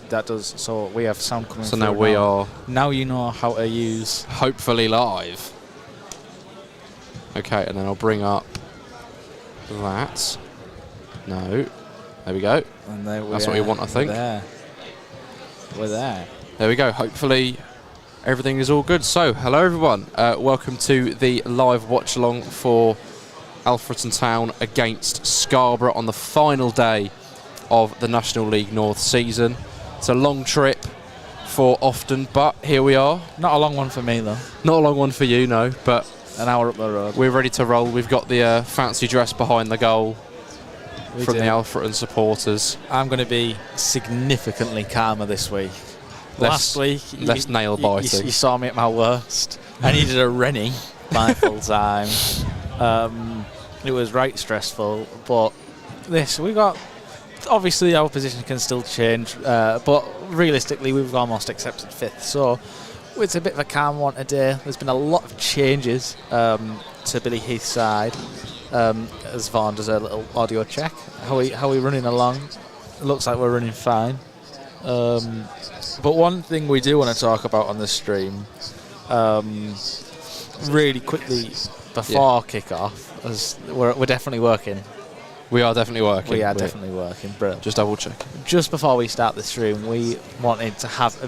that does. So we have sound coming. So now we are. Now you know how to use. Hopefully live. Okay, and then I'll bring up that. No, there we go. And that's what we want, I think. We're there. There we go. Hopefully everything is all good. So, hello everyone. Welcome to the live watch along for Alfreton Town against Scarborough on the final day of the National League North season. It's a long trip for Ofton, but here we are. Not a long one for me though. Not a long one for you, no, but an hour up the road. We're ready to roll. We've got the fancy dress behind the goal from the Alfreton supporters. I'm going to be significantly calmer this week. Last week, less nail biting. You saw me at my worst. I needed a Rennie by full time. It was right stressful, but we got. Obviously, our position can still change, but realistically, we've almost accepted fifth. So it's a bit of a calm one today. There's been a lot of changes to Billy Heath's side. As Vaughan does a little audio check. How we running along? It looks like we're running fine. But one thing we do want to talk about on the stream, really quickly before kick-off, as we're definitely working. We are definitely working. We are definitely working. Brilliant. Just double check. Just before we start the stream, we wanted to have a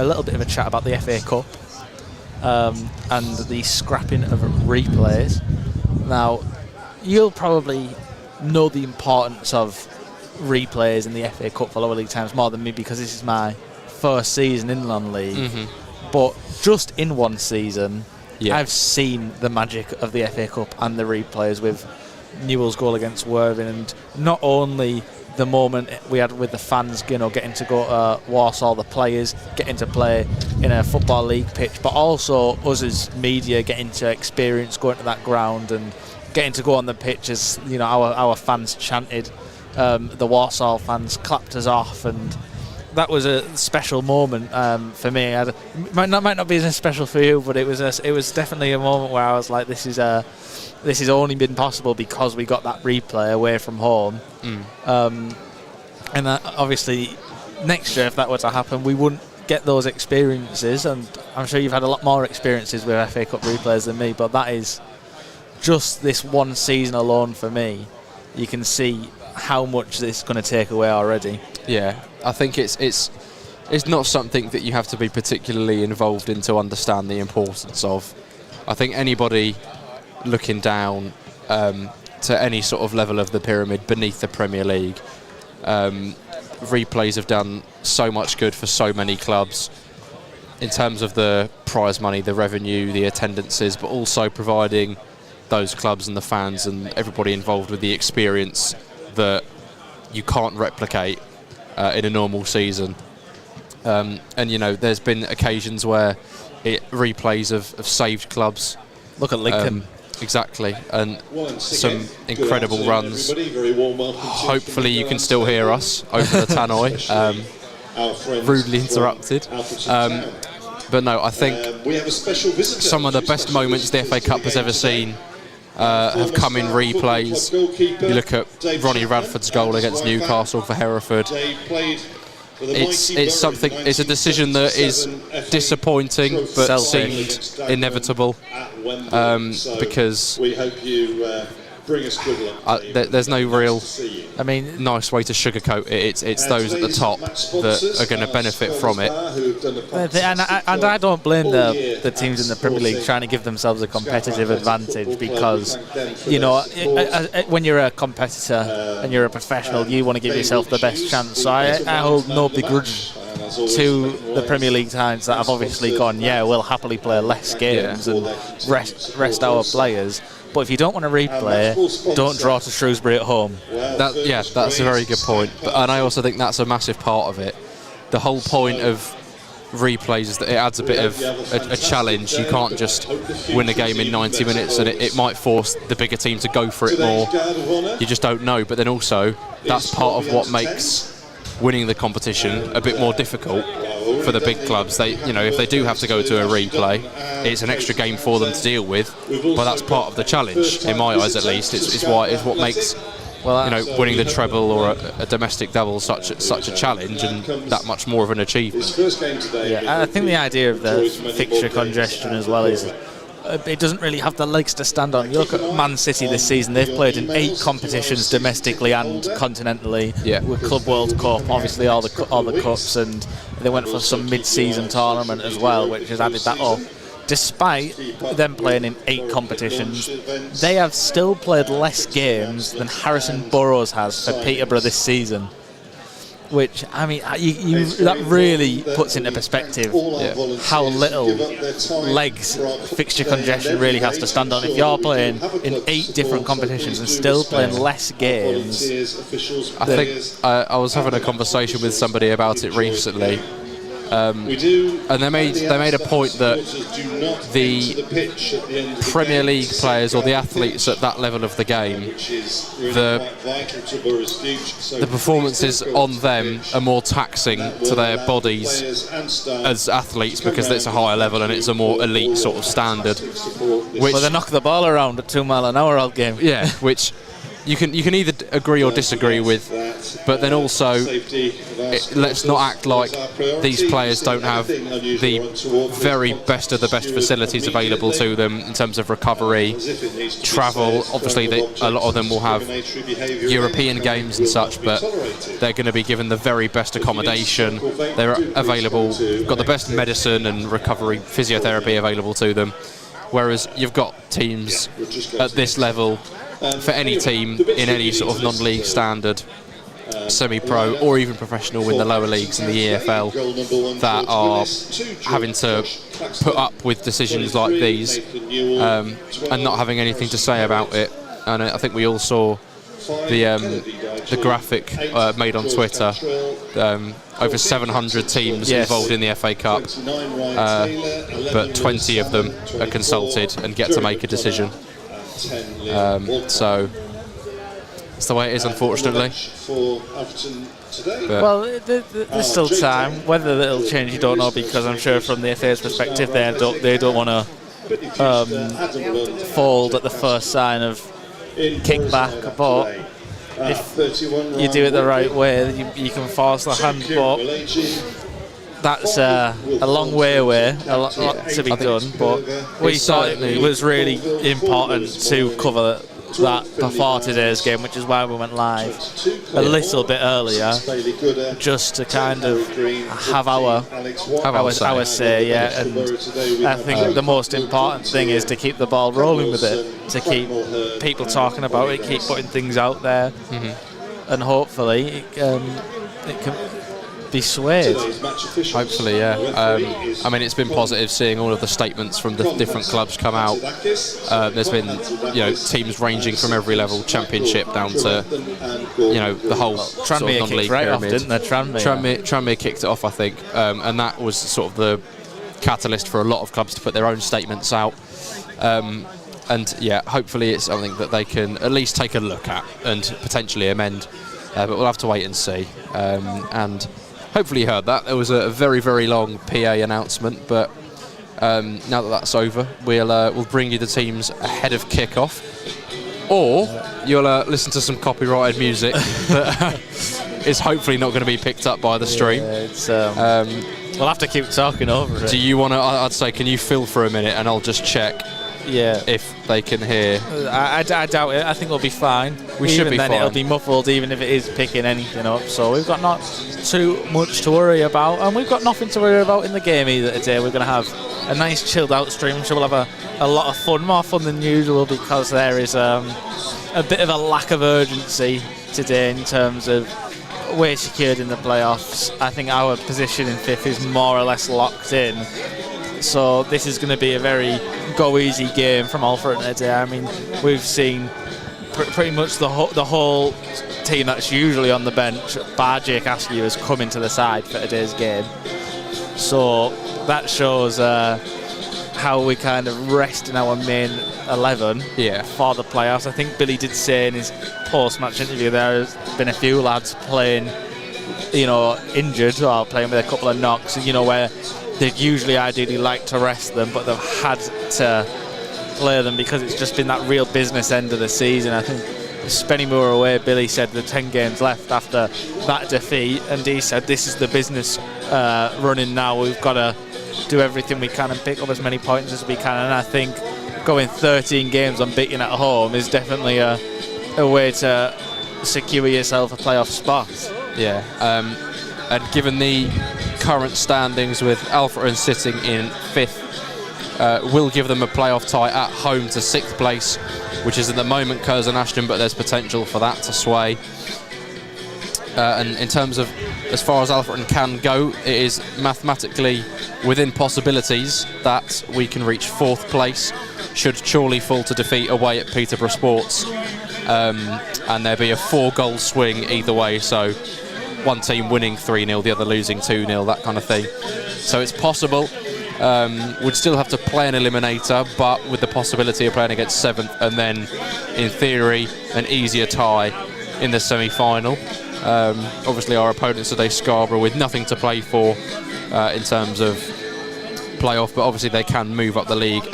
little bit of a chat about the FA Cup and the scrapping of replays. Now, you'll probably know the importance of replays in the FA Cup for lower league times more than me, because this is my first season in non-league. But just in one season, I've seen the magic of the FA Cup and the replays with Newell's goal against Worthing, and not only the moment we had with the fans, getting to go to Warsaw, the players getting to play in a football league pitch, but also us as media getting to experience going to that ground and getting to go on the pitch as our fans chanted, the Warsaw fans clapped us off, and that was a special moment for me. It might not be as special for you, but it was definitely a moment where I was like, this has only been possible because we got that replay away from home. And obviously next year, if that were to happen, we wouldn't get those experiences, and I'm sure you've had a lot more experiences with FA Cup replays than me, but that is just this one season alone for me. You can see how much this is going to take away already. Yeah, I think it's not something that you have to be particularly involved in to understand the importance of. I think anybody looking down to any sort of level of the pyramid beneath the Premier League, replays have done so much good for so many clubs in terms of the prize money, the revenue, the attendances, but also providing those clubs and the fans and everybody involved with the experience that you can't replicate in a normal season. And there's been occasions where replays have saved clubs. Look at Lincoln. Exactly, and some incredible runs. Hopefully you can still hear us over the tannoy, rudely interrupted. But no, I think some of the best moments the FA Cup has ever seen have come in replays. You look at Ronnie Radford's goal against Newcastle for Hereford. It's something. It's a decision that is disappointing, but seemed inevitable, because there's no real, nice way to sugarcoat it. It's those at the top that are going to benefit from it. And I don't blame the teams in the Premier League trying to give themselves a competitive advantage, because when you're a competitor and you're a professional, you want to give yourself the best chance. So I hold no begrudge to the Premier League times that have obviously gone, we'll happily play less games and rest our players. But if you don't want to replay, don't draw to Shrewsbury at home. That's a very good point. And I also think that's a massive part of it. The whole point of replays is that it adds a bit of a challenge. You can't just win a game in 90 minutes, and it might force the bigger team to go for it more. You just don't know. But then also, that's part of what makes winning the competition a bit more difficult for the big clubs. If they do have to go to a replay, it's an extra game for them to deal with, but that's part of the challenge, in my eyes at least. It's what makes Well, winning the treble or a domestic double such a challenge and that much more of an achievement. Yeah, I think the idea of the fixture congestion as well is it doesn't really have the legs to stand on. You look at Man City this season; they've played in 8 competitions domestically and continentally. Yeah. With Club World Cup, obviously all the cups, and they went for some mid-season tournament as well, which has added that up. Despite them playing in 8 competitions, they have still played less games than Harrison Burrows has for Peterborough this season. Which, I mean, that really puts into perspective how little legs fixture congestion really has to stand on. If you're playing in 8 different competitions and still playing less games. I think I was having a conversation with somebody about it recently. And they made a point that the Premier League players or the athletes at that level of the game, the performances on them are more taxing to their bodies as athletes because it's a higher level and it's a more elite sort of standard. Well, they knock the ball around at 2 mile an hour all game. Yeah, which you can either agree or disagree with, but then also let's not act like these players don't have the very best of the best facilities available to them in terms of recovery, travel. Obviously, a lot of them will have European games and such, but they're going to be given the very best accommodation. They're available, got the best medicine and recovery physiotherapy available to them. Whereas you've got teams at this level, for any team in any sort of non-league standard, semi-pro or even professional in the lower leagues in the EFL, that are having to put up with decisions like these and not having anything to say about it. And I think we all saw the graphic made on Twitter. Over 700 teams involved in the FA Cup, but 20 of them are consulted and get to make a decision. So it's the way it is, unfortunately. Well, there's still time. Whether it'll change, you don't know, because I'm sure from the FA's perspective, they don't want to fold at the first sign of kickback. But if you do it the right way, you can force the hand. But that's a long way away, a lot to be done, but we thought it was really important to cover that before today's game, which is why we went live a little bit earlier, just to kind of have our say, yeah. And I think the most important thing is to keep the ball rolling with it, to keep people talking about it, keep putting things out there, and hopefully it can be swayed. Hopefully, yeah. I mean, it's been positive seeing all of the statements from the different clubs come out. There's been, teams ranging from every level, Championship down to, the whole sort of non-league pyramid. Didn't they? Tranmere kicked it off, I think, and that was sort of the catalyst for a lot of clubs to put their own statements out. And yeah, hopefully it's something that they can at least take a look at and potentially amend. But we'll have to wait and see. And hopefully you heard that. There was a very, very long PA announcement, but now that that's over, we'll bring you the teams ahead of kick-off. Or you'll listen to some copyrighted music that is hopefully not going to be picked up by the stream. We'll have to keep talking over it. Do you want to, I'd say, can you fill for a minute and I'll just check if they can hear? I doubt it. I think we'll be fine. We should be fine. It'll be muffled even if it is picking anything up. So we've got not too much to worry about, and we've got nothing to worry about in the game either today. We're going to have a nice chilled out stream, so we'll have a lot of fun, more fun than usual, because there is a bit of a lack of urgency today in terms of we're secured in the playoffs. I think our position in 5th is more or less locked in. So this is going to be a very go-easy game from Alfreton today. I mean, we've seen pretty much the whole team that's usually on the bench, bar Jake Askew, has come into the side for today's game. So that shows how we kind of rest in our main 11 for the playoffs. I think Billy did say in his post-match interview there's been a few lads playing, injured or playing with a couple of knocks, where they'd usually ideally like to rest them, but they've had to play them because it's just been that real business end of the season. I think Spennymoor away, Billy said the 10 games left after that defeat, and he said this is the business running now. We've got to do everything we can and pick up as many points as we can, and I think going 13 games unbeaten at home is definitely a way to secure yourself a playoff spot. Yeah, and given the current standings with Alfreton sitting in 5th, will give them a playoff tie at home to 6th place, which is at the moment Curzon Ashton, but there's potential for that to sway. And in terms of as far as Alfreton can go, it is mathematically within possibilities that we can reach 4th place should Chorley fall to defeat away at Peterborough Sports, and there be a 4-goal swing either way, so one team winning 3-0, the other losing 2-0, that kind of thing. So it's possible. We'd still have to play an eliminator, but with the possibility of playing against 7th, and then in theory an easier tie in the semi-final. Obviously our opponents today, Scarborough, with nothing to play for in terms of playoff, but obviously they can move up the league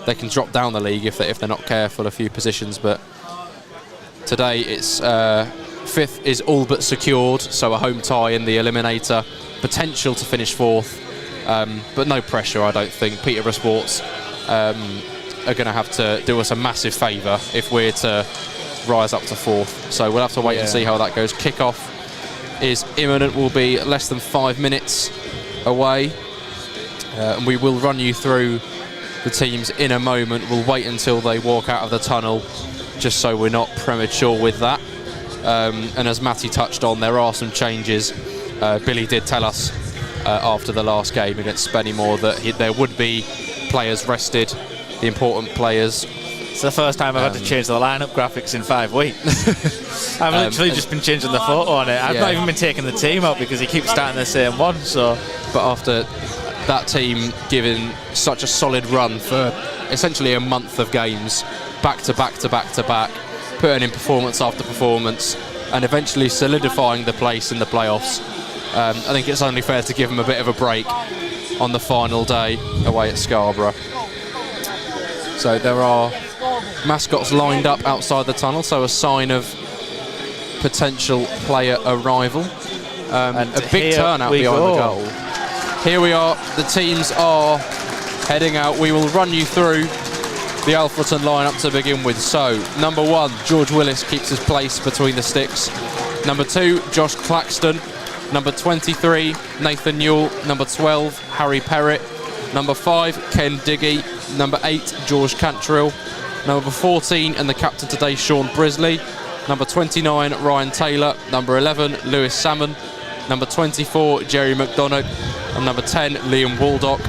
they can drop down the league if they're not careful, a few positions. But today it's 5th is all but secured, so a home tie in the eliminator, potential to finish 4th, but no pressure, I don't think. Peterborough Sports are going to have to do us a massive favour if we're to rise up to 4th, so we'll have to wait and see how that goes. Kick-off is imminent, will be less than 5 minutes away, and we will run you through the teams in a moment. We'll wait until they walk out of the tunnel, just so we're not premature with that. And as Matty touched on, there are some changes. Billy did tell us after the last game against Spennymoor that there would be players rested, the important players. It's the first time I've had to change the lineup graphics in 5 weeks. I've literally just been changing the photo on it. I've not even been taking the team out because he keeps starting the same one. So, but after that team giving such a solid run for essentially a month of games, back to back to back to back, putting in performance after performance, and eventually solidifying the place in the playoffs, I think it's only fair to give them a bit of a break on the final day away at Scarborough. So there are mascots lined up outside the tunnel, so a sign of potential player arrival. And a big turnout behind the goal. Here we are, the teams are heading out. We will run you through the Alfreton lineup to begin with. So, number 1, George Willis keeps his place between the sticks. Number 2, Josh Claxton. Number 23, Nathan Newell. Number 12, Harry Perrett. Number 5, Ken Diggy. Number 8, George Cantrill. Number 14, and the captain today, Sean Brisley. Number 29, Ryan Taylor. Number 11, Lewis Salmon. Number 24, Jerry McDonough. And number 10, Liam Waldock.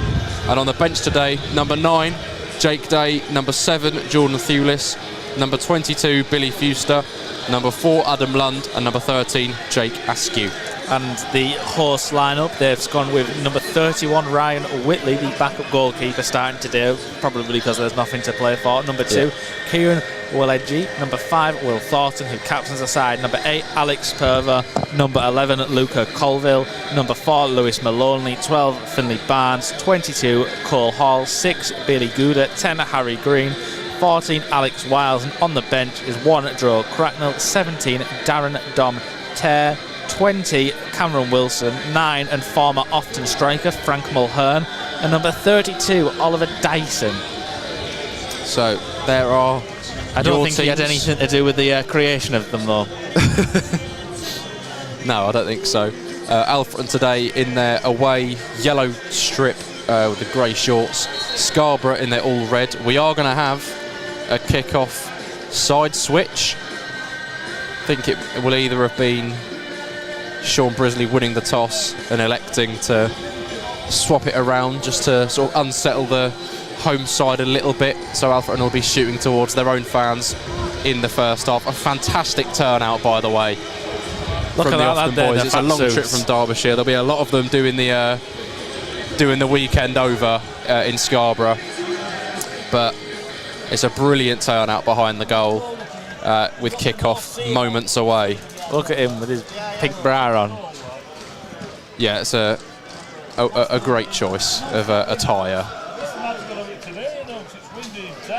And on the bench today, number 9, Jake Day. Number 7, Jordan Thewlis. Number 22, Billy Fuster. Number 4, Adam Lund. And number 13, Jake Askew. And the horse lineup, they've gone with number 31, Ryan Whitley, the backup goalkeeper, starting today, probably because there's nothing to play for. Number 2, Kieran Woledji. Number 5, Will Thornton, who captains the side. Number 8, Alex Perver. Number 11, Luca Colville. Number 4, Lewis Maloney. 12, Finley Barnes. 22, Cole Hall. 6, Billy Gooder. 10, Harry Green. 14, Alex Wiles. And on the bench is 1, Drew Cracknell. 17, Darren Dom Tear. 20, Cameron Wilson. 9, and former Ofton striker Frank Mulhern. And number 32, Oliver Dyson. So there are. I don't think he had anything to do with the creation of them, though. No, I don't think so. Alfreton today in their away yellow strip with the grey shorts. Scarborough in their all red. We are going to have a kick-off side switch. I think it will either have been Sean Brisley winning the toss and electing to swap it around just to sort of unsettle the home side a little bit, so Alfreton will be shooting towards their own fans in the first half. A fantastic turnout, by the way, from the Ofton boys. It's a long trip from Derbyshire. There'll be a lot of them doing the weekend over in Scarborough, but it's a brilliant turnout behind the goal with kick-off moments away. Look at him with his pink bra on. Yeah, it's a great choice of attire.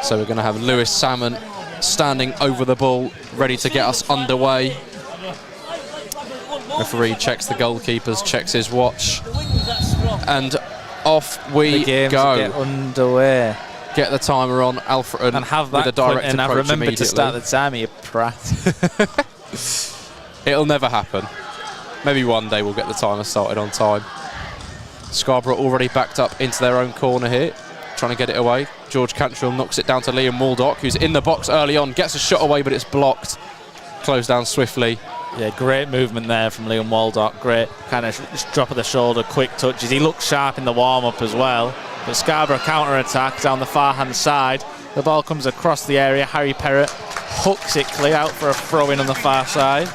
So we're going to have Lewis Salmon standing over the ball, ready to get us underway. Referee checks the goalkeepers, checks his watch, and off we the go. Get underway. Get the timer on, Alfreton, and have that with a direct and approach remember immediately. to start the timer, you prat. It'll never happen. Maybe one day we'll get the timer started on time. Scarborough already backed up into their own corner here, trying to get it away. George Cantrell knocks it down to Liam Waldock, who's in the box early on, gets a shot away, but it's blocked. Closed down swiftly. Yeah, great movement there from Liam Waldock. Great kind of just drop of the shoulder, quick touches. He looked sharp in the warm-up as well. But Scarborough counter-attack down the far-hand side. The ball comes across the area. Harry Perrott hooks it clear out for a throw-in on the far side.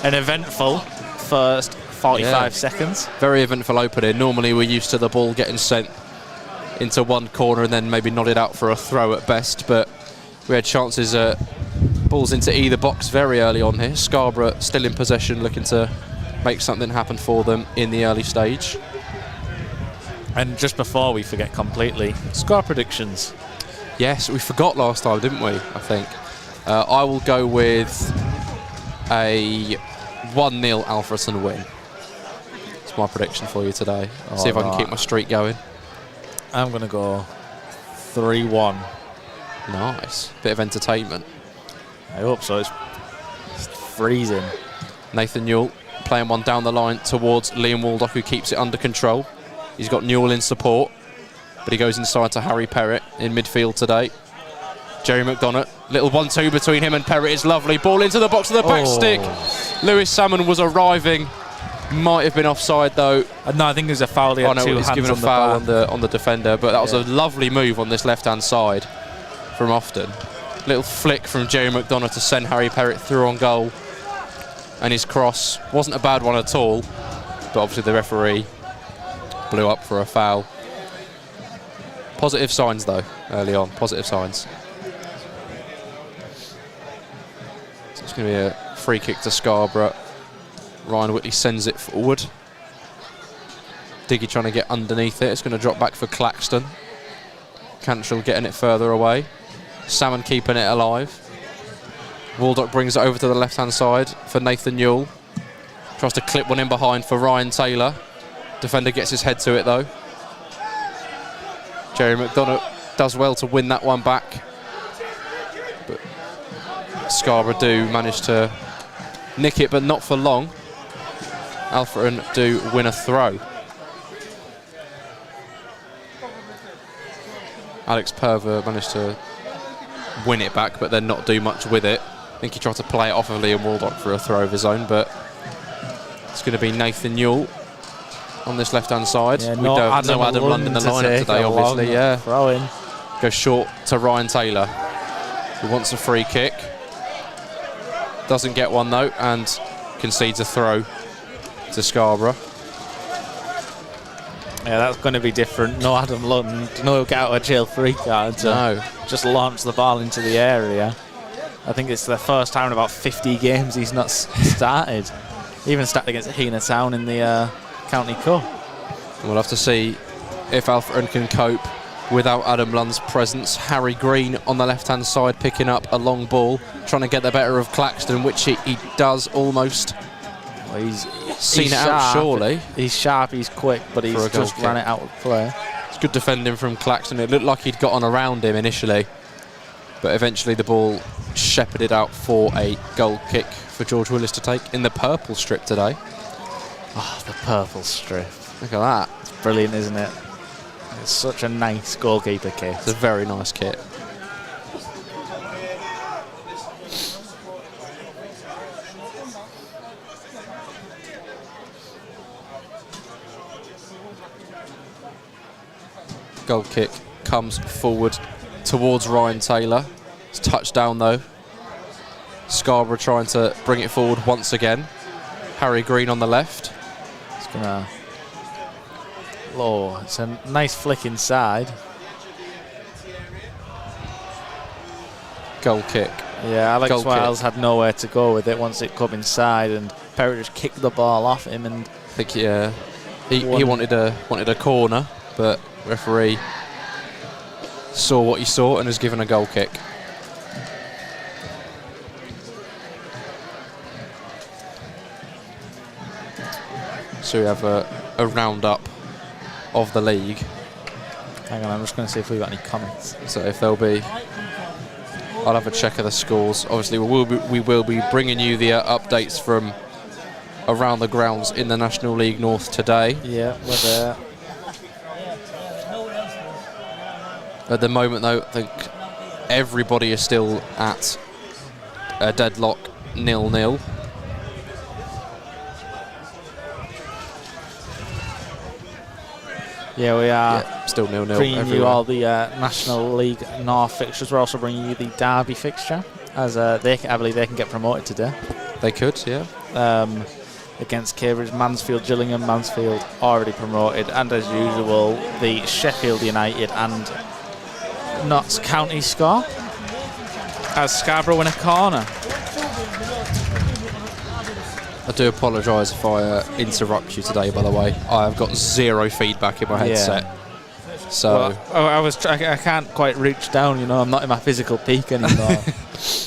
An eventful first 45 seconds. Very eventful opening. Normally we're used to the ball getting sent into one corner and then maybe nodded out for a throw at best, but we had chances at balls into either box very early on here. Scarborough still in possession, looking to make something happen for them in the early stage. And just before we forget completely, score predictions. Yes, we forgot last time, didn't we? I think. I will go with a 1-0 Alfreton win. It's my prediction for you today. See if I can keep my streak going. I'm going to go 3-1. Nice. Bit of entertainment. I hope so. It's freezing. Nathan Newell playing one down the line towards Liam Waldock, who keeps it under control. He's got Newell in support, but he goes inside to Harry Perrott in midfield today. Jerry McDonough, little 1-2 between him and Perrott is lovely. Ball into the box of the back stick. Lewis Salmon was arriving. Might have been offside though. No, I think it was a foul. He had two he's hands given a on foul the on the defender, but that was a lovely move on this left-hand side from Ofton. Little flick from Jerry McDonough to send Harry Perrott through on goal. And his cross wasn't a bad one at all, but obviously the referee blew up for a foul. Positive signs though, early on, positive signs. So it's going to be a free kick to Scarborough. Ryan Whitley sends it forward. Diggy trying to get underneath it. It's going to drop back for Claxton. Cantrell getting it further away. Salmon keeping it alive. Waldock brings it over to the left-hand side for Nathan Newell. Tries to clip one in behind for Ryan Taylor. Defender gets his head to it though. Jerry McDonough does well to win that one back. But Scarborough do manage to nick it, but not for long. Alfreton do win a throw. Alex Perver managed to win it back, but then not do much with it. I think he tried to play it off of Liam Waldock for a throw of his own, but it's going to be Nathan Newell on this left-hand side. Yeah, we don't have no Adam Lund in the lineup today, obviously. Yeah, throw-in. Goes short to Ryan Taylor, who wants a free kick. Doesn't get one though, and concedes a throw to Scarborough. Yeah, that's going to be different. No Adam Lund, no get out of jail free card. No. Just launch the ball into the area. I think it's the first time in about 50 games he's not started. Even started against Heanor Town in the County Cup. We'll have to see if Alfreton can cope without Adam Lund's presence. Harry Green on the left-hand side picking up a long ball, trying to get the better of Claxton, which he does almost. Well, he's seen it out, surely. He's sharp, he's quick, but he's just ran it out of play. It's good defending from Claxton. It looked like he'd got on around him initially, but eventually the ball shepherded out for a goal kick for George Willis to take in the purple strip today. Oh, the purple strip. Look at that. It's brilliant, isn't it? It's such a nice goalkeeper kit. It's a very nice kit. Goal kick comes forward towards Ryan Taylor. It's touched down though. Scarborough trying to bring it forward once again. Harry Green on the left. It's gonna. Oh, it's a nice flick inside. Goal kick. Yeah, Alex Goal Wiles kick. had nowhere to go with it once it come inside, and Perry just kicked the ball off him. And I think he wanted a corner, but referee saw what he saw and has given a goal kick. So we have a roundup of the league. Hang on, I'm just going to see if we've got any comments. So if there'll be, I'll have a check of the scores. Obviously, we will be bringing you the updates from around the grounds in the National League North today. Yeah, we're there. At the moment, though, I think everybody is still at a deadlock 0-0. Yeah, we are. Yeah, still 0-0 bringing everywhere. you all the National League North fixtures. We're also bringing you the Derby fixture, as I believe they can get promoted today. They could, yeah. Against Cambridge, Mansfield, Gillingham, Mansfield already promoted, and as usual, the Sheffield United and Notts County score as Scarborough win a corner. I do apologise if I interrupt you today, by the way. I have got zero feedback in my headset. Yeah. So well, I can't quite reach down, you know, I'm not in my physical peak anymore.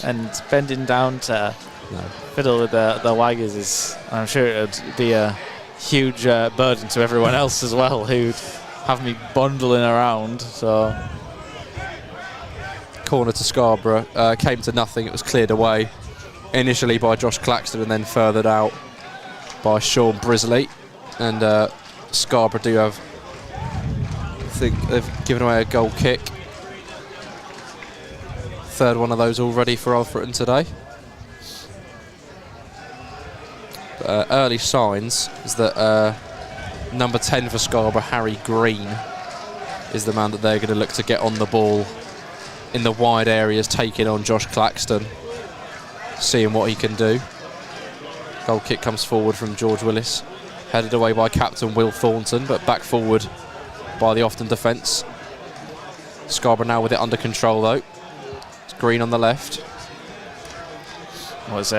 And bending down to fiddle with the waggers is, I'm sure it would be a huge burden to everyone else as well, who'd have me bundling around. So corner to Scarborough, came to nothing. It was cleared away initially by Josh Claxton and then furthered out by Sean Brisley. And Scarborough do have, I think they've given away a goal kick. Third one of those already for Alfreton today. Early signs is that number 10 for Scarborough, Harry Green, is the man that they're going to look to get on the ball in the wide areas, taking on Josh Claxton, seeing what he can do. Goal kick comes forward from George Willis, headed away by captain Will Thornton, but back forward by the Ofton defence. Scarborough now with it under control though. It's Green on the left. Was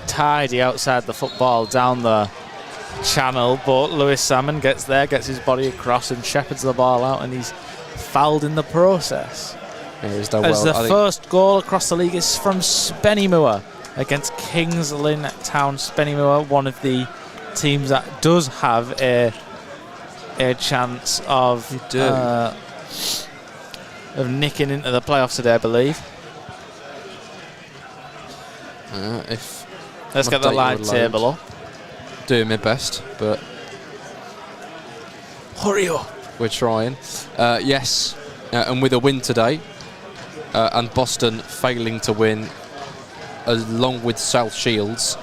tidy outside the football down the channel, but Lewis Salmon gets there, gets his body across and shepherds the ball out, and he's fouled in the process. Yeah, he's done As well. the first goal across the league is from Spennymoor against Kings Lynn Town. Spennymoor, one of the teams that does have a chance of nicking into the playoffs today, I believe. Let's get the line table up. Doing my best, but hurry up. We're trying. Yes, and with a win today, and Boston failing to win, along with South Shields,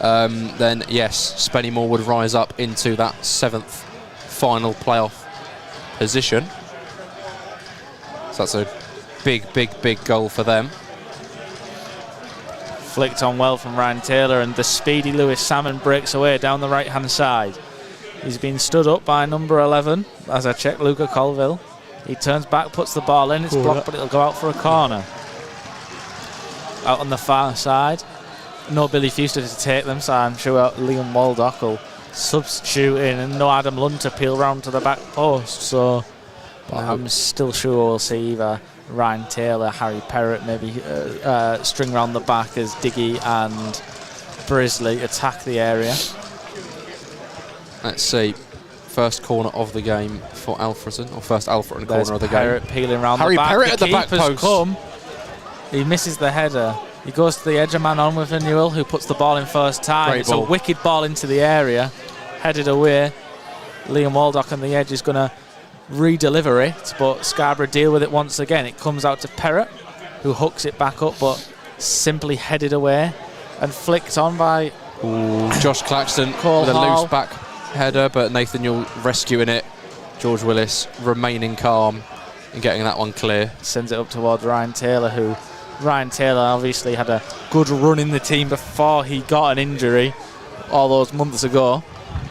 then yes, Spennymoor would rise up into that 7th final playoff position. So that's a big goal for them. Flicked on well from Ryan Taylor, and the speedy Lewis Salmon breaks away down the right-hand side. He's been stood up by number 11, as I check, Luca Colville. He turns back, puts the ball in, it's blocked, but it'll go out for a corner. Out on the far side. No Billy Fuster to take them, so I'm sure Liam Waldock will substitute in, and no Adam Lund to peel round to the back post, so I'm still sure we'll see either Ryan Taylor, Harry Perrott maybe string round the back as Diggy and Brisley attack the area. Let's see. First corner of the game for Alfreton, or first Alfreton corner of the Perrott game. peeling round Harry the back. Perrott at the back post. Come. He misses the header. He goes to the edge, a man on with a Newell, who puts the ball in first time. Great It's ball. a wicked ball into the area, headed away. Liam Waldock on the edge is going to re-deliver it, but Scarborough deal with it once again. It comes out to Perrott, who hooks it back up, but simply headed away and flicked on by Josh Claxton Cole with a Hall. loose back header, but Nathan Newell rescuing it. George Willis remaining calm and getting that one clear. Sends it up towards Ryan Taylor, who Ryan Taylor obviously had a good run in the team before he got an injury all those months ago.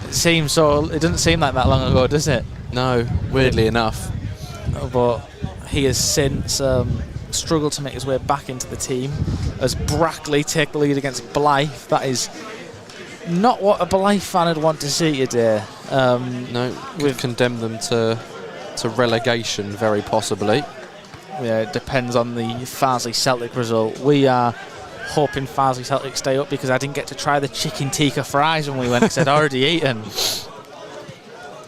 It doesn't seem like that long ago, does it? No, weirdly enough. But he has since struggled to make his way back into the team as Brackley take the lead against Blythe. That is not what a Blythe fan would want to see today. No, we've condemned them to to relegation, very possibly. Yeah, it depends on the Farsley Celtic result. We are hoping Farsley Celtic stay up because I didn't get to try the chicken tikka fries when we went because I'd already eaten.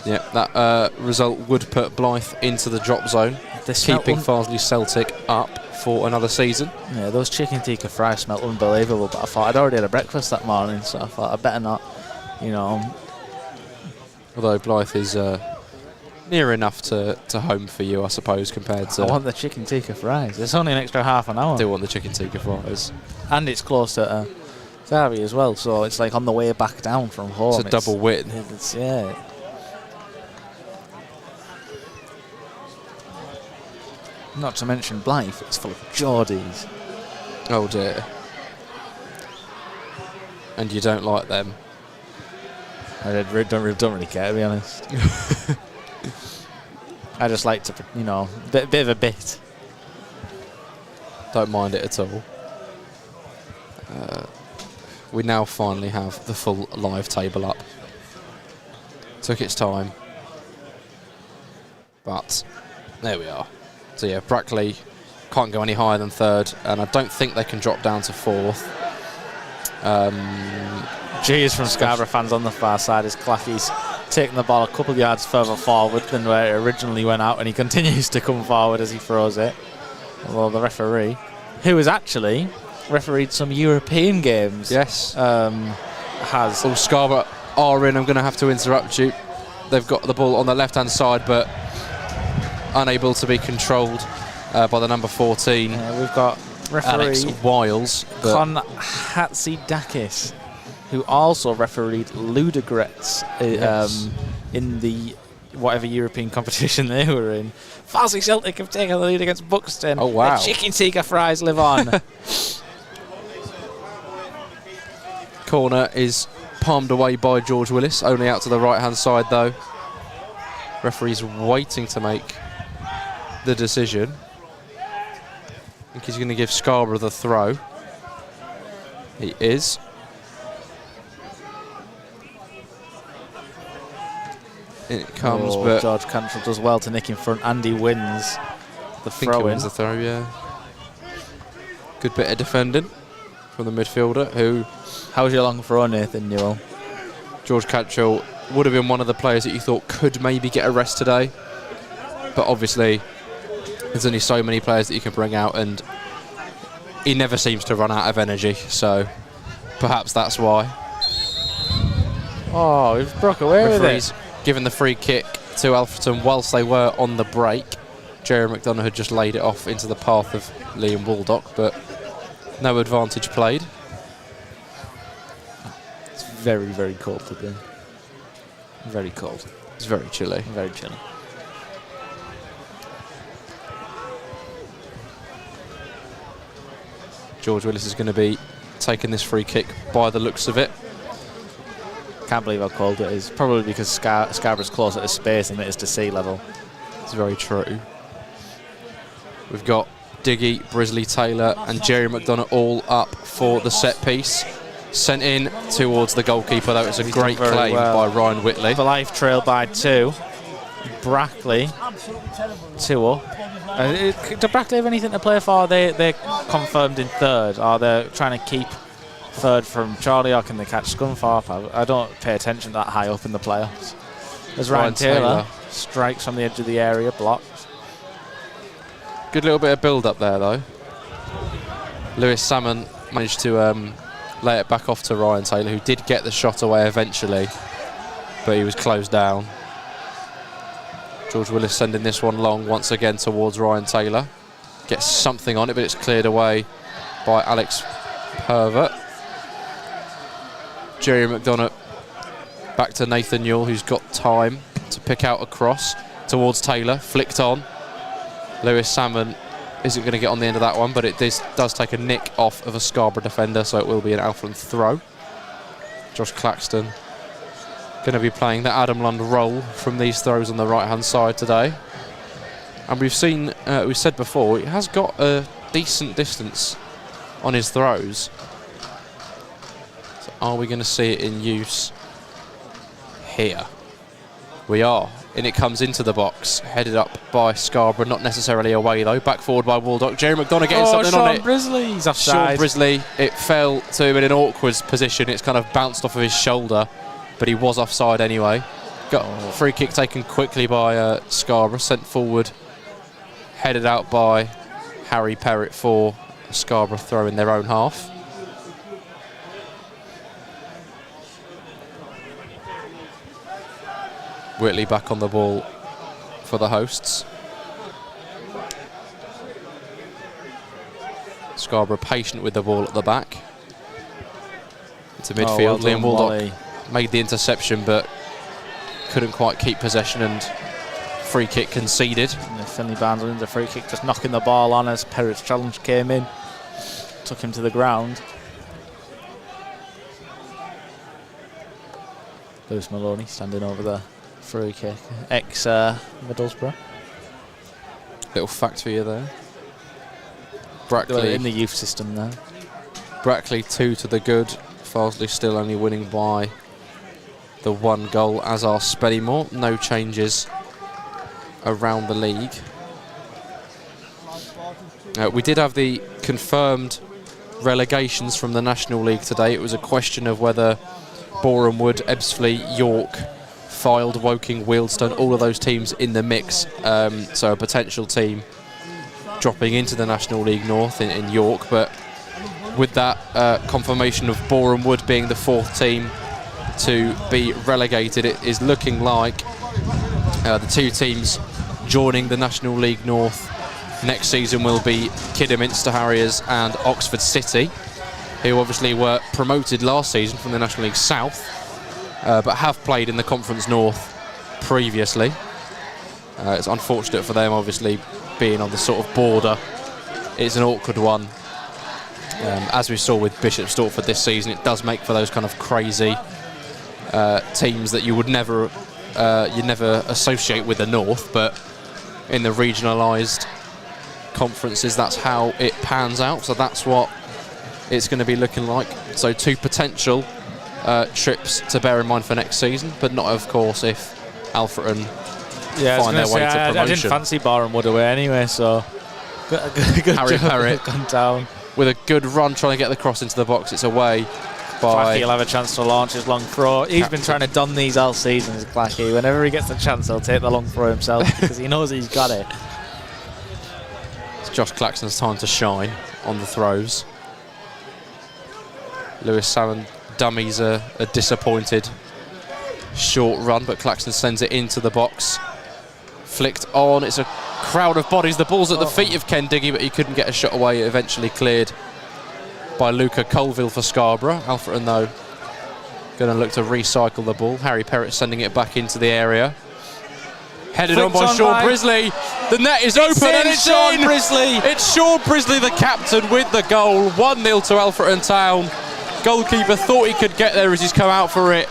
Yeah, that result would put Blythe into the drop zone, keeping Farsley Celtic up for another season. Yeah, those chicken tikka fries smelled unbelievable, but I thought I'd already had a breakfast that morning, so I thought I better not, you know. Although Blythe is near enough to home for you, I suppose, compared to... I want the chicken tikka fries. It's only an extra half an hour. I do want the chicken tikka fries. And it's close to Derby as well, so it's like on the way back down from home. It's a double win. Yeah. Not to mention Blythe, it's full of Geordies. Oh dear. And you don't like them? I don't really care, to be honest. I just like to, you know, bit of a bit. Don't mind it at all. We now finally have the full live table up. Took its time. But there we are. So yeah, Brackley can't go any higher than third, and I don't think they can drop down to fourth. Cheers from Scarborough fans on the far side as Clacky's taking the ball a couple of yards further forward than where it originally went out, and he continues to come forward as he throws it. Although the referee, who has actually refereed some European games, yes, has... Oh, Scarborough are in. I'm going to have to interrupt you. They've got the ball on the left-hand side, but unable to be controlled by the number 14. We've got referee Alex Wiles. Con Hatzidakis, who also refereed Ludogorets in the whatever European competition they were in. Farsley Celtic have taken the lead against Buxton. Oh, wow. The chicken tikka fries live on. Corner is palmed away by George Willis, only out to the right-hand side, though. Referee's waiting to make the decision. I think he's going to give Scarborough the throw. He is. In it comes, but George Cantrell does well to nick in front, and he wins the throw in. The throw, yeah. Good bit of defending from the midfielder. Who? How's your long throw, Nathan Newell? George Cantrell would have been one of the players that you thought could maybe get a rest today, but obviously there's only so many players that you can bring out, and he never seems to run out of energy, so perhaps that's why. Oh, he's broke away with it. Given the free kick to Alfreton whilst they were on the break. Jerry McDonough had just laid it off into the path of Liam Waldock, but no advantage played. It's very, very cold today. Very cold. It's very chilly. Very chilly. George Willis is going to be taking this free kick by the looks of it. Can't believe how cold it is. Probably because Scarborough's closer to space than it is to sea level. It's very true. We've got Diggy, Brisley Taylor and Jerry McDonough all up for the set piece. Sent in towards the goalkeeper, though. It's a great claim by Ryan Whitley. Blythe trail by 2. Brackley 2 up. Do Brackley have anything to play for? They're confirmed in third. Are they trying to keep third from Charlie, or can they catch Scunthorpe? I don't pay attention that high up in the playoffs. As Ryan Taylor strikes from the edge of the area, blocked. Good little bit of build-up there, though. Lewis Salmon managed to lay it back off to Ryan Taylor, who did get the shot away eventually, but he was closed down. George Willis sending this one long once again towards Ryan Taylor. Gets something on it, but it's cleared away by Alex Pervert. Jerry McDonough back to Nathan Newell, who's got time to pick out a cross towards Taylor. Flicked on. Lewis Salmon isn't going to get on the end of that one, but it does take a nick off of a Scarborough defender, so it will be an Alfreton throw. Josh Claxton going to be playing the Adam Lund role from these throws on the right-hand side today. And we've seen, we said before, he has got a decent distance on his throws. So are we going to see it in use here? We are. and it comes into the box, headed up by Scarborough, not necessarily away though. Back forward by Waldock. Jerry McDonough getting something on it. Sean Brisley, he's offside. Sean Brisley, it fell to him in an awkward position. It's kind of bounced off of his shoulder, but he was offside anyway. Got free kick taken quickly by Scarborough, sent forward, headed out by Harry Perrott for Scarborough throw in their own half. Whitley back on the ball for the hosts. Scarborough patient with the ball at the back. Into midfield. Liam Waldock made the interception but couldn't quite keep possession, and free kick conceded. Finley Barnes wins a free kick, just knocking the ball on as Perrott's challenge came in. Took him to the ground. Lewis Maloney standing over the free kick, ex-Middlesbrough. Little fact for you there. Brackley in the youth system there. Brackley 2 to the good. Farsley still only winning by the 1 goal, as are Spennymoor. No changes around the league. We did have the confirmed relegations from the National League today. It was a question of whether Boreham Wood, Ebbsfleet, York, Fylde, Woking, Wealdstone, all of those teams in the mix. So a potential team dropping into the National League North in York. But with that confirmation of Boreham Wood being the 4th team to be relegated, it is looking like the 2 teams joining the National League North next season will be Kidderminster Harriers and Oxford City, who obviously were promoted last season from the National League South, but have played in the Conference North previously. It's unfortunate for them, obviously, being on the sort of border. It's an awkward one. As we saw with Bishop Stortford this season, it does make for those kind of crazy teams that you would never associate with the North, but in the regionalised conferences, that's how it pans out. So that's what it's going to be looking like. So 2 potential trips to bear in mind for next season, but not, of course, if Alfreton find their way to promotion. I didn't fancy Boreham Wood away anyway, so good Harry Perrott gone down with a good run trying to get the cross into the box. It's away by... Clacky will have a chance to launch his long throw. He's been trying to done these all season, Clacky. Whenever he gets the chance, he'll take the long throw himself because he knows he's got it. It's Josh Claxton's time to shine on the throws. Lewis Salmon dummies a disappointed short run, but Claxton sends it into the box. Flicked on. It's a crowd of bodies. The ball's at the feet of Ken Diggy, but he couldn't get a shot away. It eventually cleared by Luca Colville for Scarborough. Alfreton, though, going to look to recycle the ball. Harry Perrott sending it back into the area. Headed on by Sean Brisley. The net is open and it's Sean Brisley. It's Sean Brisley, the captain, with the goal. 1-0 to Alfreton Town. Goalkeeper thought he could get there as he's come out for it,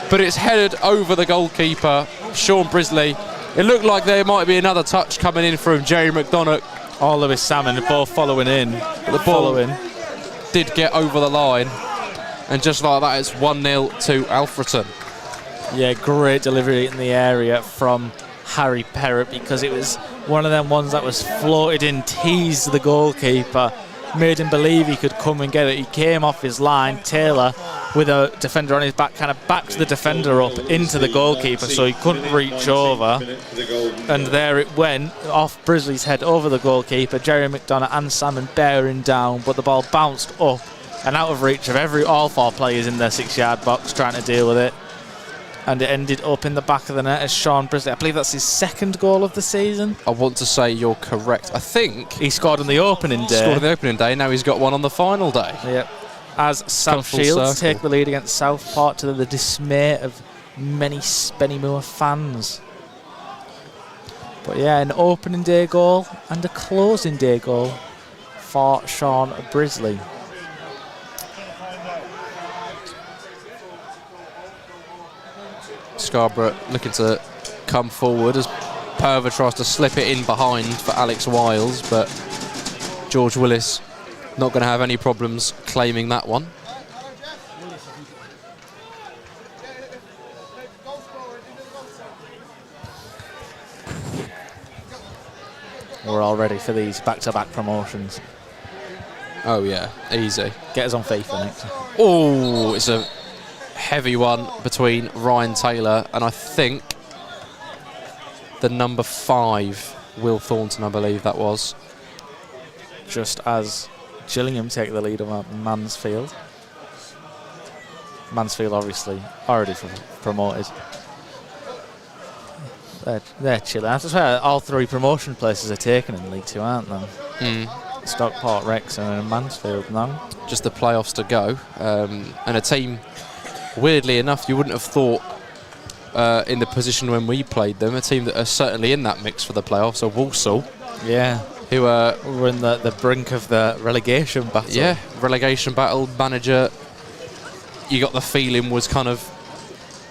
but it's headed over the goalkeeper, Sean Brisley. It looked like there might be another touch coming in from Jerry McDonough. All Lewis Salmon, both following in. But the ball did get over the line, and just like that, it's 1-0 to Alfreton. Yeah, great delivery in the area from Harry Perrott, because it was one of them ones that was floated in, teased the goalkeeper, made him believe he could come and get it. He came off his line, Taylor, with a defender on his back, kind of backed the defender up into the goalkeeper so he couldn't reach over. And there it went, off Brisley's head over the goalkeeper, Jerry McDonough and Salmon bearing down, but the ball bounced up and out of reach of all 4 players in their 6-yard box trying to deal with it. And it ended up in the back of the net as Sean Brisley. I believe that's his 2nd goal of the season. I want to say you're correct. I think he scored on the opening day. Scored on the opening day. Now he's got one on the final day. Yep. As South Shields take the lead against Southport to the dismay of many Spennymoor fans. But yeah, an opening day goal and a closing day goal for Sean Brisley. Scarborough looking to come forward as Perver tries to slip it in behind for Alex Wiles, but George Willis not going to have any problems claiming that one. we're all ready for these back-to-back promotions. Oh yeah, easy. Get us on FIFA next. Oh, it's a heavy one between Ryan Taylor and I think the number 5, Will Thornton, I believe that was. Just as Gillingham take the lead over Mansfield. Mansfield obviously already promoted. They're chilling. That's why all 3 promotion places are taken in League 2, aren't they? Stockport, Wrexham and Mansfield now. Just the playoffs to go. And a team, weirdly enough, you wouldn't have thought in the position when we played them, a team that are certainly in that mix for the playoffs, so Walsall. Yeah. Who were in the brink of the relegation battle. Yeah, relegation battle. Manager, you got the feeling, was kind of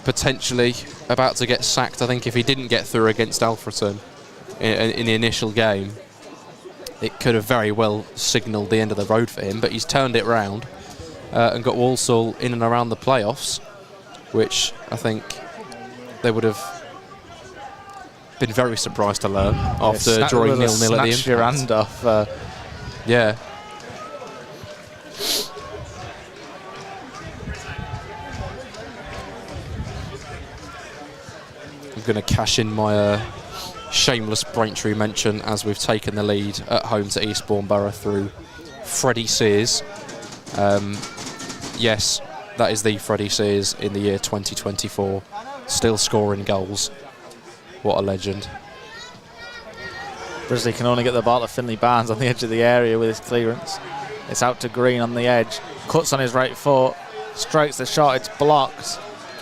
potentially about to get sacked. I think if he didn't get through against Alfreton in the initial game, it could have very well signalled the end of the road for him, but he's turned it round and got Walsall in and around the playoffs, which I think they would have been very surprised to learn after drawing 0-0 at the Impact. Your hand off. Yeah. I'm going to cash in my shameless Braintree mention as we've taken the lead at home to Eastbourne Borough through Freddie Sears. Yes, that is the Freddie Sears in the year 2024, still scoring goals. What a legend. Brisley can only get the ball to Finley Barnes on the edge of the area with his clearance. It's out to Green on the edge, cuts on his right foot, strikes the shot, it's blocked,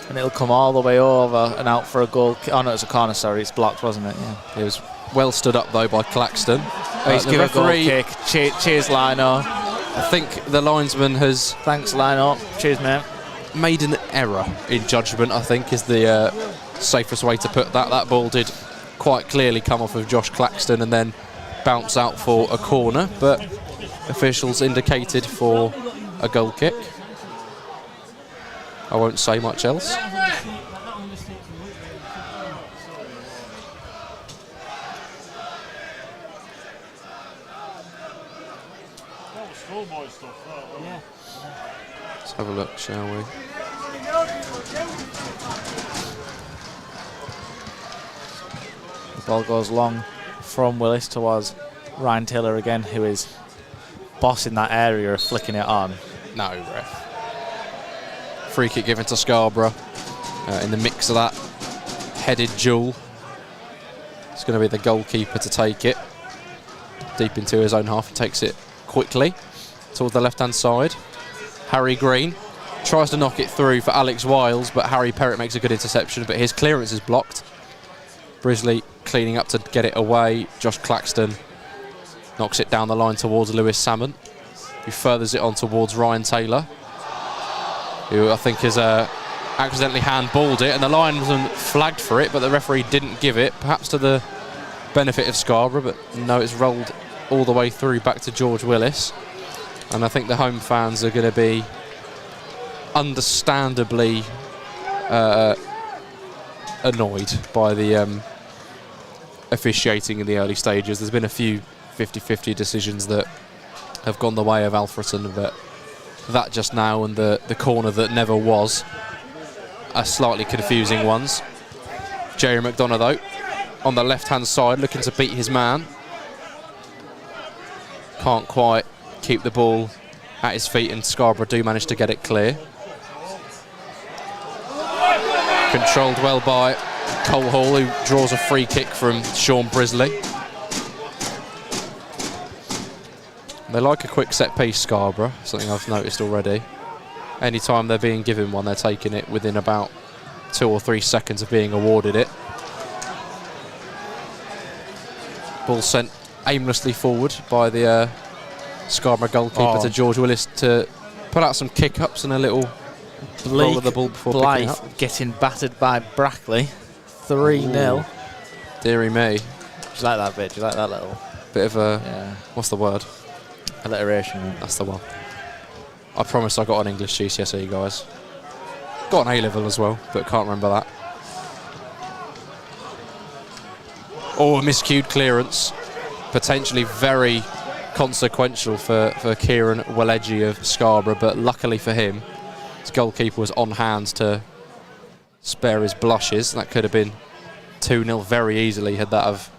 and it'll come all the way over and out for a goal. Oh no, it's a corner, sorry, it's blocked, wasn't it? Yeah. It was well stood up though by Claxton. He's given a goal kick. Cheers, Lino. I think the linesman has... Thanks, Lino. Cheers, mate. Made an error in judgment, I think, is the safest way to put that. That ball did quite clearly come off of Josh Claxton and then bounce out for a corner, but officials indicated for a goal kick. I won't say much else. Let's have a look, shall we? The ball goes long from Willis towards Ryan Taylor again, who is bossing that area, flicking it on. No, ref. Free kick given to Scarborough in the mix of that headed duel. It's going to be the goalkeeper to take it deep into his own half. He takes it quickly towards the left-hand side. Harry Green tries to knock it through for Alex Wiles, but Harry Perrott makes a good interception, but his clearance is blocked. Brisley cleaning up to get it away. Josh Claxton knocks it down the line towards Lewis Salmon, who furthers it on towards Ryan Taylor, who I think has accidentally handballed it, and the linesman flagged for it, but the referee didn't give it, perhaps to the benefit of Scarborough, but no, it's rolled all the way through back to George Willis. And I think the home fans are going to be understandably annoyed by the officiating in the early stages. There's been a few 50-50 decisions that have gone the way of Alfreton, but that just now and the corner that never was are slightly confusing ones. Jerry McDonough, though, on the left-hand side, looking to beat his man. Can't quite keep the ball at his feet, and Scarborough do manage to get it clear. Controlled well by Cole Hall, who draws a free kick from Sean Brisley. They like a quick set piece, Scarborough, something I've noticed already. Anytime they're being given one, they're taking it within about 2 or 3 seconds of being awarded it. Ball sent aimlessly forward by the Scarborough goalkeeper to George Willis to put out some kick-ups and a little roll of the ball before picking it up. Getting battered by Brackley, 3-0. Deary me. Do you like that bit? Do you like that little bit of a what's the word? Alliteration. That's the one. I promise I got an English GCSE, guys. Got an A-level as well, but can't remember that. Oh, a miscued clearance. potentially very consequential for Kieran Waleji of Scarborough, but luckily for him, his goalkeeper was on hand to spare his blushes. That could have been 2-0 very easily had that have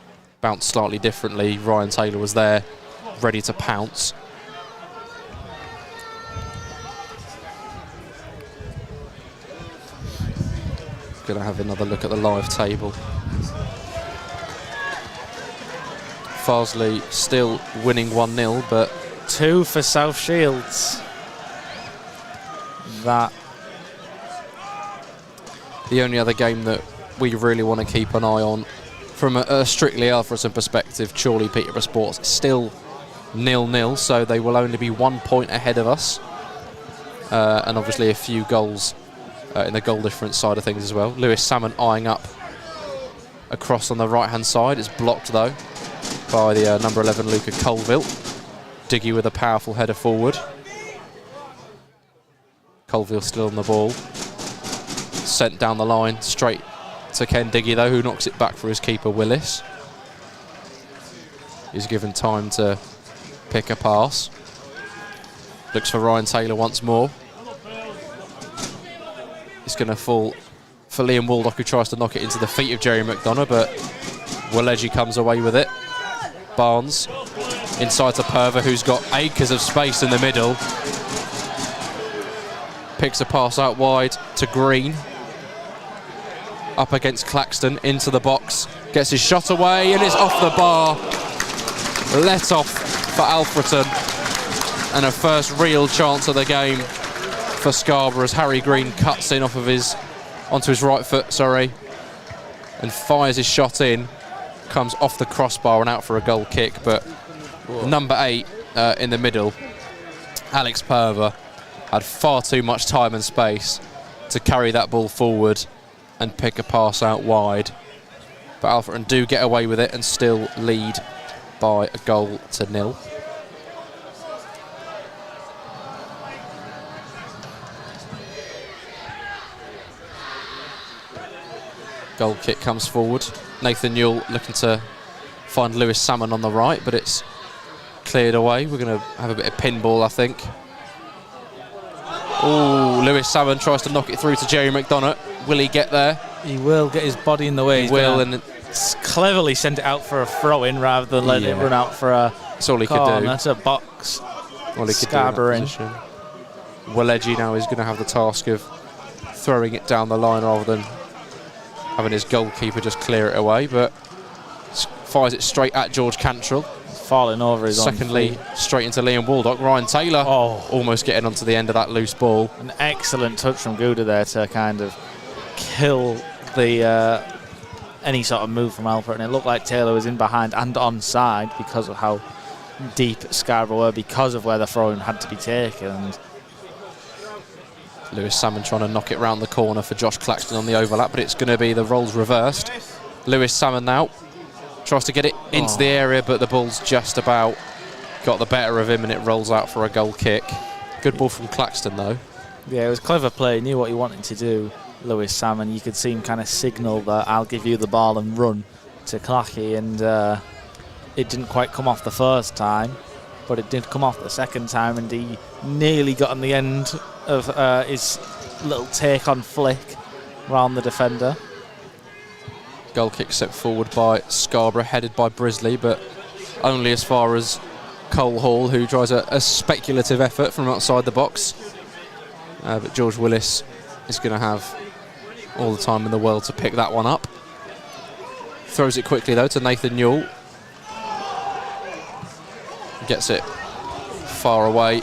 bounced slightly differently. Ryan Taylor was there, ready to pounce. Going to have another look at the live table. Farsley still winning 1-0, but 2 for South Shields. That the only other game that we really want to keep an eye on from a strictly Alfreton perspective, Chorley Peterborough Sports, still 0-0, so they will only be 1 point ahead of us, and obviously a few goals in the goal difference side of things as well. Lewis Salmon eyeing up across on the right hand side. It's blocked though by the number 11 Luca Colville. Diggy with a powerful header forward. Colville still on the ball, sent down the line straight to Ken Diggy though, who knocks it back for his keeper Willis. He's given time to pick a pass. Looks for Ryan Taylor once more. It's going to fall for Liam Waldock, who tries to knock it into the feet of Jerry McDonough, but Waleji comes away with it. Barnes inside to Purver, who's got acres of space in the middle. Picks a pass out wide to Green. Up against Claxton, into the box. Gets his shot away, and it's off the bar. Let off for Alfreton. And a first real chance of the game for Scarborough as Harry Green cuts in onto his right foot, and fires his shot in. Comes off the crossbar and out for a goal kick, but whoa. Number 8 in the middle, Alex Purver, had far too much time and space to carry that ball forward and pick a pass out wide. But Alfreton do get away with it and still lead by a goal to 0. Goal kick comes forward. Nathan Newell looking to find Lewis Salmon on the right, but it's cleared away. We're going to have a bit of pinball, I think. Oh, Lewis Salmon tries to knock it through to Jerry McDonough. Will he get there? He will get his body in the way. He will, and cleverly send it out for a throw-in rather than let it run out for a That's all he could do. That's a box. All he Scarborough in. Waleji now is going to have the task of throwing it down the line rather than having his goalkeeper just clear it away, but fires it straight at George Cantrell. Falling over his Secondly, straight into Liam Waldock. Ryan Taylor almost getting onto the end of that loose ball. An excellent touch from Gouda there to kind of kill the any sort of move from Alfred, and it looked like Taylor was in behind and onside because of how deep Scarborough were, because of where the throw-in had to be taken. And Lewis Salmon trying to knock it round the corner for Josh Claxton on the overlap, but it's going to be the roles reversed. Lewis Salmon now tries to get it into the area, but the ball's just about got the better of him and it rolls out for a goal kick. Good ball from Claxton though. Yeah, it was clever play. He knew what he wanted to do, Lewis Salmon. You could see him kind of signal that I'll give you the ball and run to Clacky, and it didn't quite come off the first time, but it did come off the second time, and he nearly got on the end of his little take on flick round the defender. Goal kick set forward by Scarborough, headed by Brisley, but only as far as Cole Hall, who tries a speculative effort from outside the box. But George Willis is going to have all the time in the world to pick that one up. Throws it quickly though to Nathan Newell. Gets it far away.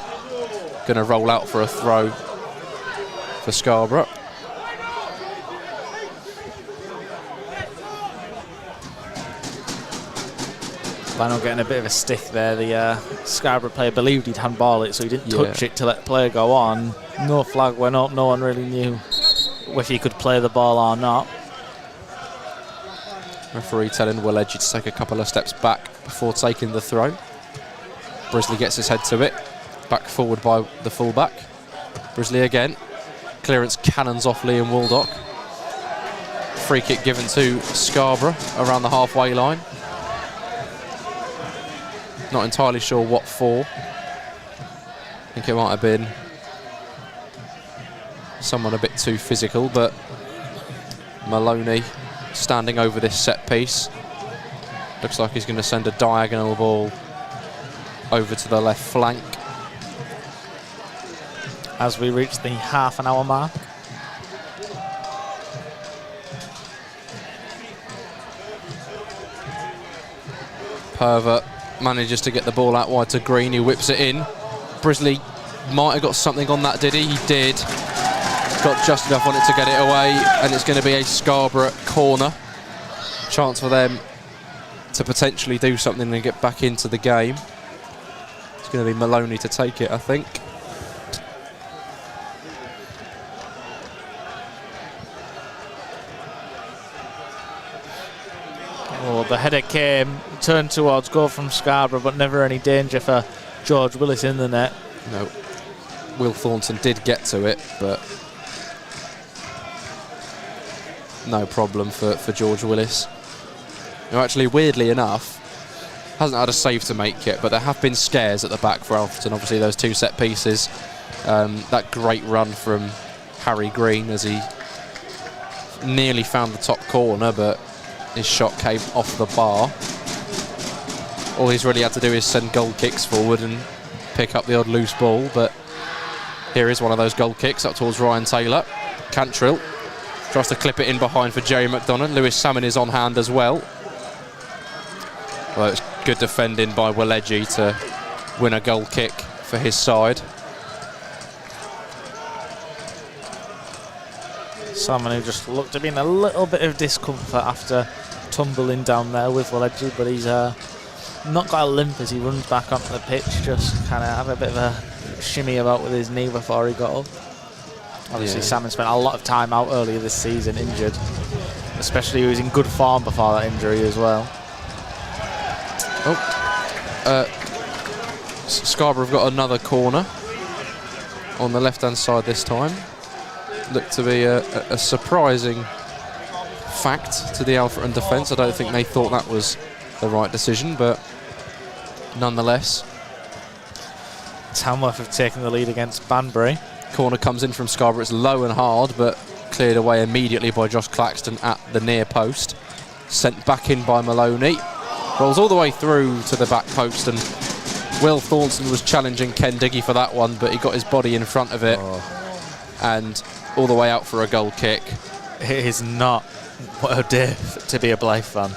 Going to roll out for a throw for Scarborough. Lionel getting a bit of a stick there. The Scarborough player believed he'd handball it, so he didn't touch it to let play go on. No flag went up. No one really knew if he could play the ball or not. Referee telling Waleji to take a couple of steps back before taking the throw. Brisley gets his head to it. Back forward by the fullback. Brisley again. Clearance cannons off Liam Waldock. Free kick given to Scarborough around the halfway line. Not entirely sure what for. I think it might have been someone a bit too physical, but Maloney standing over this set piece. Looks like he's going to send a diagonal ball over to the left flank. As we reach the half-an-hour mark. Pervert manages to get the ball out wide to Green, who whips it in. Brisley might have got something on that, did he? He did. Got just enough on it to get it away, and it's going to be a Scarborough corner. Chance for them to potentially do something and get back into the game. It's going to be Maloney to take it, I think. Oh, the header came, turned towards goal from Scarborough, but never any danger for George Willis in the net. No. Will Thornton did get to it, but no problem for George Willis. Who actually, weirdly enough, hasn't had a save to make yet, but there have been scares at the back for Alfreton. Obviously, those two set pieces. That great run from Harry Green as he nearly found the top corner, but his shot came off the bar. All he's really had to do is send goal kicks forward and pick up the odd loose ball, but here is one of those goal kicks up towards Ryan Taylor. Cantrill tries to clip it in behind for Jerry McDonough. Lewis Salmon is on hand as well. Well, it's good defending by Waleji to win a goal kick for his side. Salmon, who just looked to be in a little bit of discomfort after tumbling down there with Waleji, but he's not got a limp as he runs back onto the pitch, just kind of have a bit of a shimmy about with his knee before he got up. Obviously, Salmon spent a lot of time out earlier this season injured, especially he was in good form before that injury as well. Scarborough have got another corner on the left-hand side this time. Looked to be a surprising fact to the Alfreton defence. I don't think they thought that was the right decision, but nonetheless. Tamworth have taken the lead against Banbury. Corner comes in from Scarborough. It's low and hard, but cleared away immediately by Josh Claxton at the near post. Sent back in by Maloney. Rolls all the way through to the back post, and Will Thornton was challenging Ken Diggy for that one, but he got his body in front of it. And all the way out for a goal kick. It is not what a day to be a Blythe fan.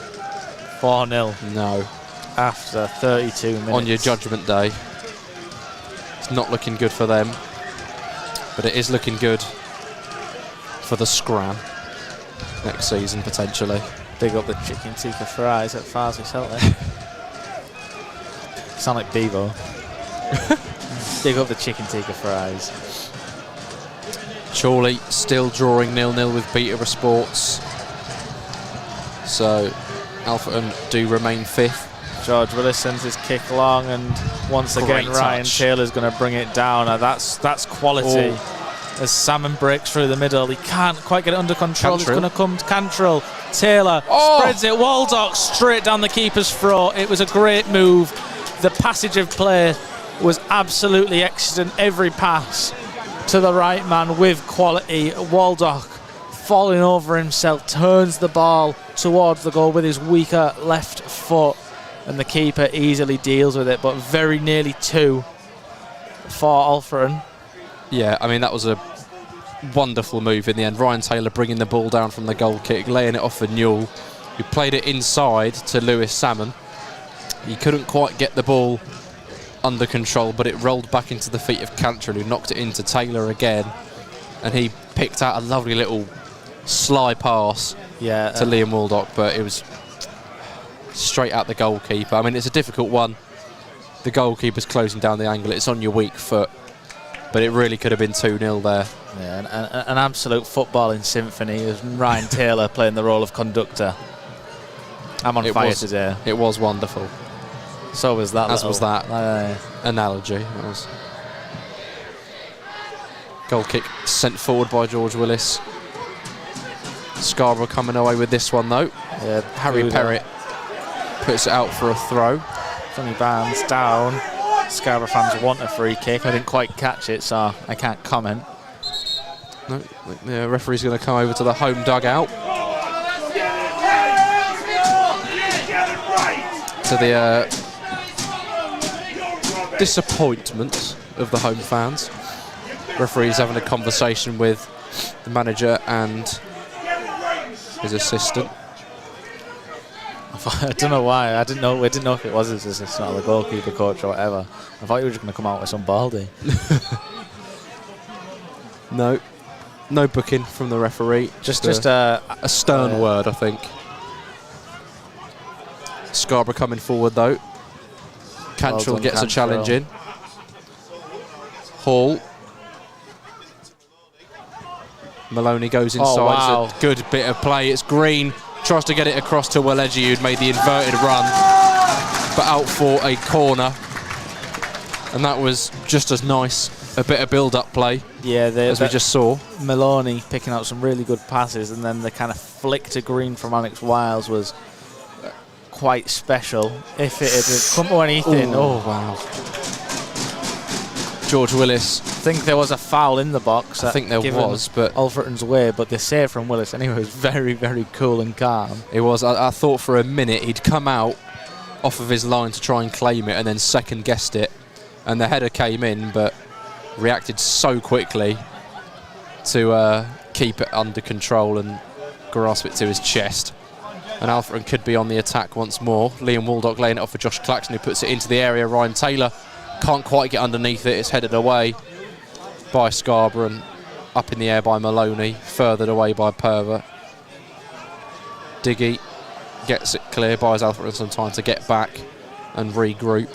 4-0. No. After 32 minutes. On your judgment day. It's not looking good for them, but it is looking good for the Scram next season, potentially. Big up the chicken tikka fries at Farsley Celtic. Sound like Bevo. Big up the chicken tikka fries. Chorley still drawing 0-0 with Peterborough Sports. So Alfreton do remain fifth. George Willis sends his kick long, and once again Ryan Taylor's going to bring it down. Now that's quality. As Salmon breaks through the middle, he can't quite get it under control. It's going to come to Cantrill. Taylor spreads it. Waldock straight down the keeper's throat. It was a great move. The passage of play was absolutely excellent. Every pass to the right man with quality. Waldock falling over himself, turns the ball towards the goal with his weaker left foot, and the keeper easily deals with it, but very nearly two for Alfreton. Yeah, I mean, that was a wonderful move in the end. Ryan Taylor bringing the ball down from the goal kick, laying it off for Newell, who played it inside to Lewis Salmon. He couldn't quite get the ball under control, but it rolled back into the feet of Cantrill, who knocked it into Taylor again, and he picked out a lovely little sly pass to Liam Waldock, but it was straight at the goalkeeper. I mean, it's a difficult one. The goalkeeper's closing down the angle. It's on your weak foot, but it really could have been 2-0 there. Yeah, an absolute footballing symphony with Ryan Taylor playing the role of conductor. I'm on fire today. It was wonderful. So was that. As was that analogy. That was goal kick sent forward by George Willis. Scarborough coming away with this one though. Yeah, Harry Perrett puts it out for a throw. Funny Barnes down. Scarborough fans want a free kick. I didn't quite catch it, so I can't comment. No, the referee's going to come over to the home dugout. To the disappointment of the home fans. Referee's having a conversation with the manager and his assistant. I don't know why. We didn't know if it was his assistant or the goalkeeper coach or whatever. I thought you were just going to come out with some baldy. No booking from the referee. Just a stern word, I think. Scarborough coming forward though. Cantrell gets a challenge in. Hall. Maloney goes inside. Oh, wow. It's a good bit of play. It's Green. Tries to get it across to Waleji, who'd made the inverted run, but out for a corner. And that was just as nice. A bit of build-up play, as we just saw. Maloney picking out some really good passes, and then the kind of flick to Green from Alex Wiles was quite special. If it had come to anything, wow. George Willis. I think there was a foul in the box. I think there was, but Alfreton's way. But the save from Willis anyway was very, very cool and calm. It was. I thought for a minute he'd come out off of his line to try and claim it, and then second guessed it, and the header came in, but reacted so quickly to keep it under control and grasp it to his chest. And Alfreton could be on the attack once more. Liam Waldock laying it off for Josh Claxton, who puts it into the area. Ryan Taylor can't quite get underneath it. It's headed away by Scarborough and up in the air by Maloney, furthered away by Perver. Diggy gets it clear, buys Alfreton some time to get back and regroup.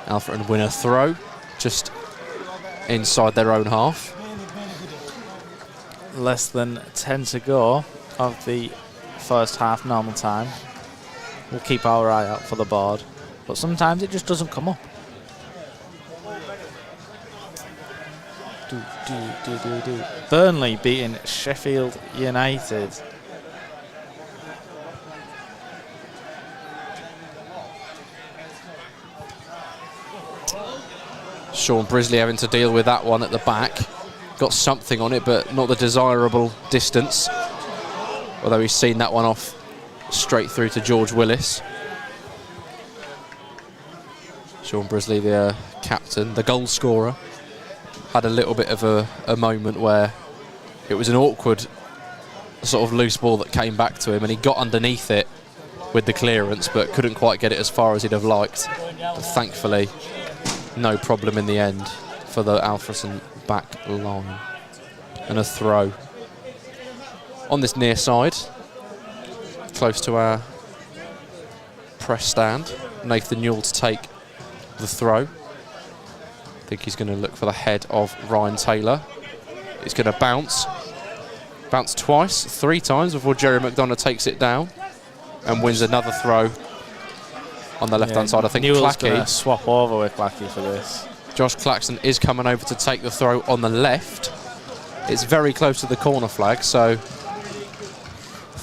Alfreton win a throw, just inside their own half. Less than 10 to go of the first half normal time. We'll keep our eye out for the board, but sometimes it just doesn't come up. Burnley beating Sheffield United. Sean Brisley having to deal with that one at the back. Got something on it, but not the desirable distance. Although he's seen that one off straight through to George Willis. Sean Brisley, the captain, the goal scorer, had a little bit of a moment where it was an awkward sort of loose ball that came back to him, and he got underneath it with the clearance, but couldn't quite get it as far as he'd have liked. But thankfully, no problem in the end for the Alfreton back line. And a throw on this near side, close to our press stand. Nathan Newell to take the throw. I think he's going to look for the head of Ryan Taylor. It's going to bounce twice, 3 times before Jerry McDonough takes it down and wins another throw on the left-hand side. I think Newell's going to swap over with Clacky for this. Josh Claxton is coming over to take the throw on the left. It's very close to the corner flag, so I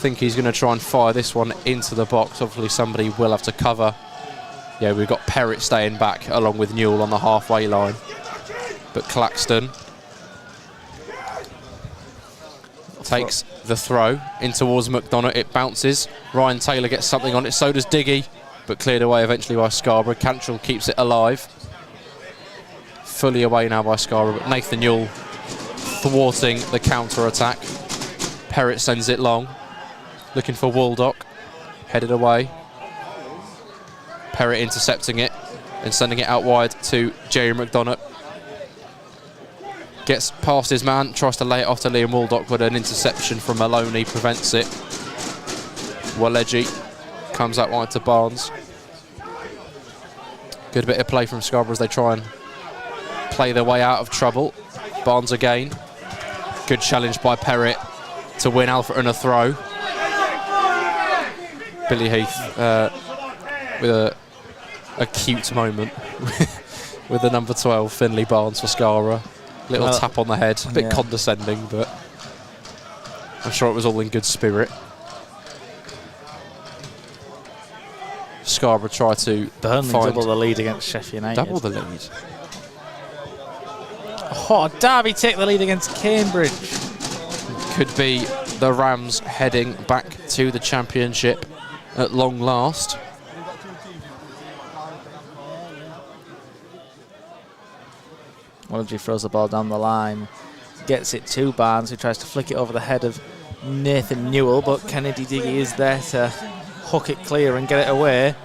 think he's going to try and fire this one into the box. Obviously somebody will have to cover. Yeah, we've got Perrett staying back along with Newell on the halfway line. But Claxton takes the throw in towards McDonough. It bounces. Ryan Taylor gets something on it. So does Diggy, but cleared away eventually by Scarborough. Cantrell keeps it alive. Fully away now by Scarborough, but Nathan Newell thwarting the counter-attack. Perrett sends it long. Looking for Waldock. Headed away. Perrett intercepting it and sending it out wide to Jerry McDonough. Gets past his man, tries to lay it off to Liam Waldock, but an interception from Maloney prevents it. Waleji comes out wide to Barnes. Good bit of play from Scarborough as they try and play their way out of trouble. Barnes again. Good challenge by Perrett to win Alfreton a throw. Billy Heath with a cute moment with the number 12, Finlay Barnes for Scarborough. Little tap on the head, a bit condescending, but I'm sure it was all in good spirit. Scarborough try to Burnley find double the lead against Sheffield United. double the lead. Oh, Derby take the lead against Cambridge. Could be the Rams heading back to the Championship at long last. Willoughby throws the ball down the line, gets it to Barnes, who tries to flick it over the head of Nathan Newell, but Kennedy Diggy is there to hook it clear and get it away.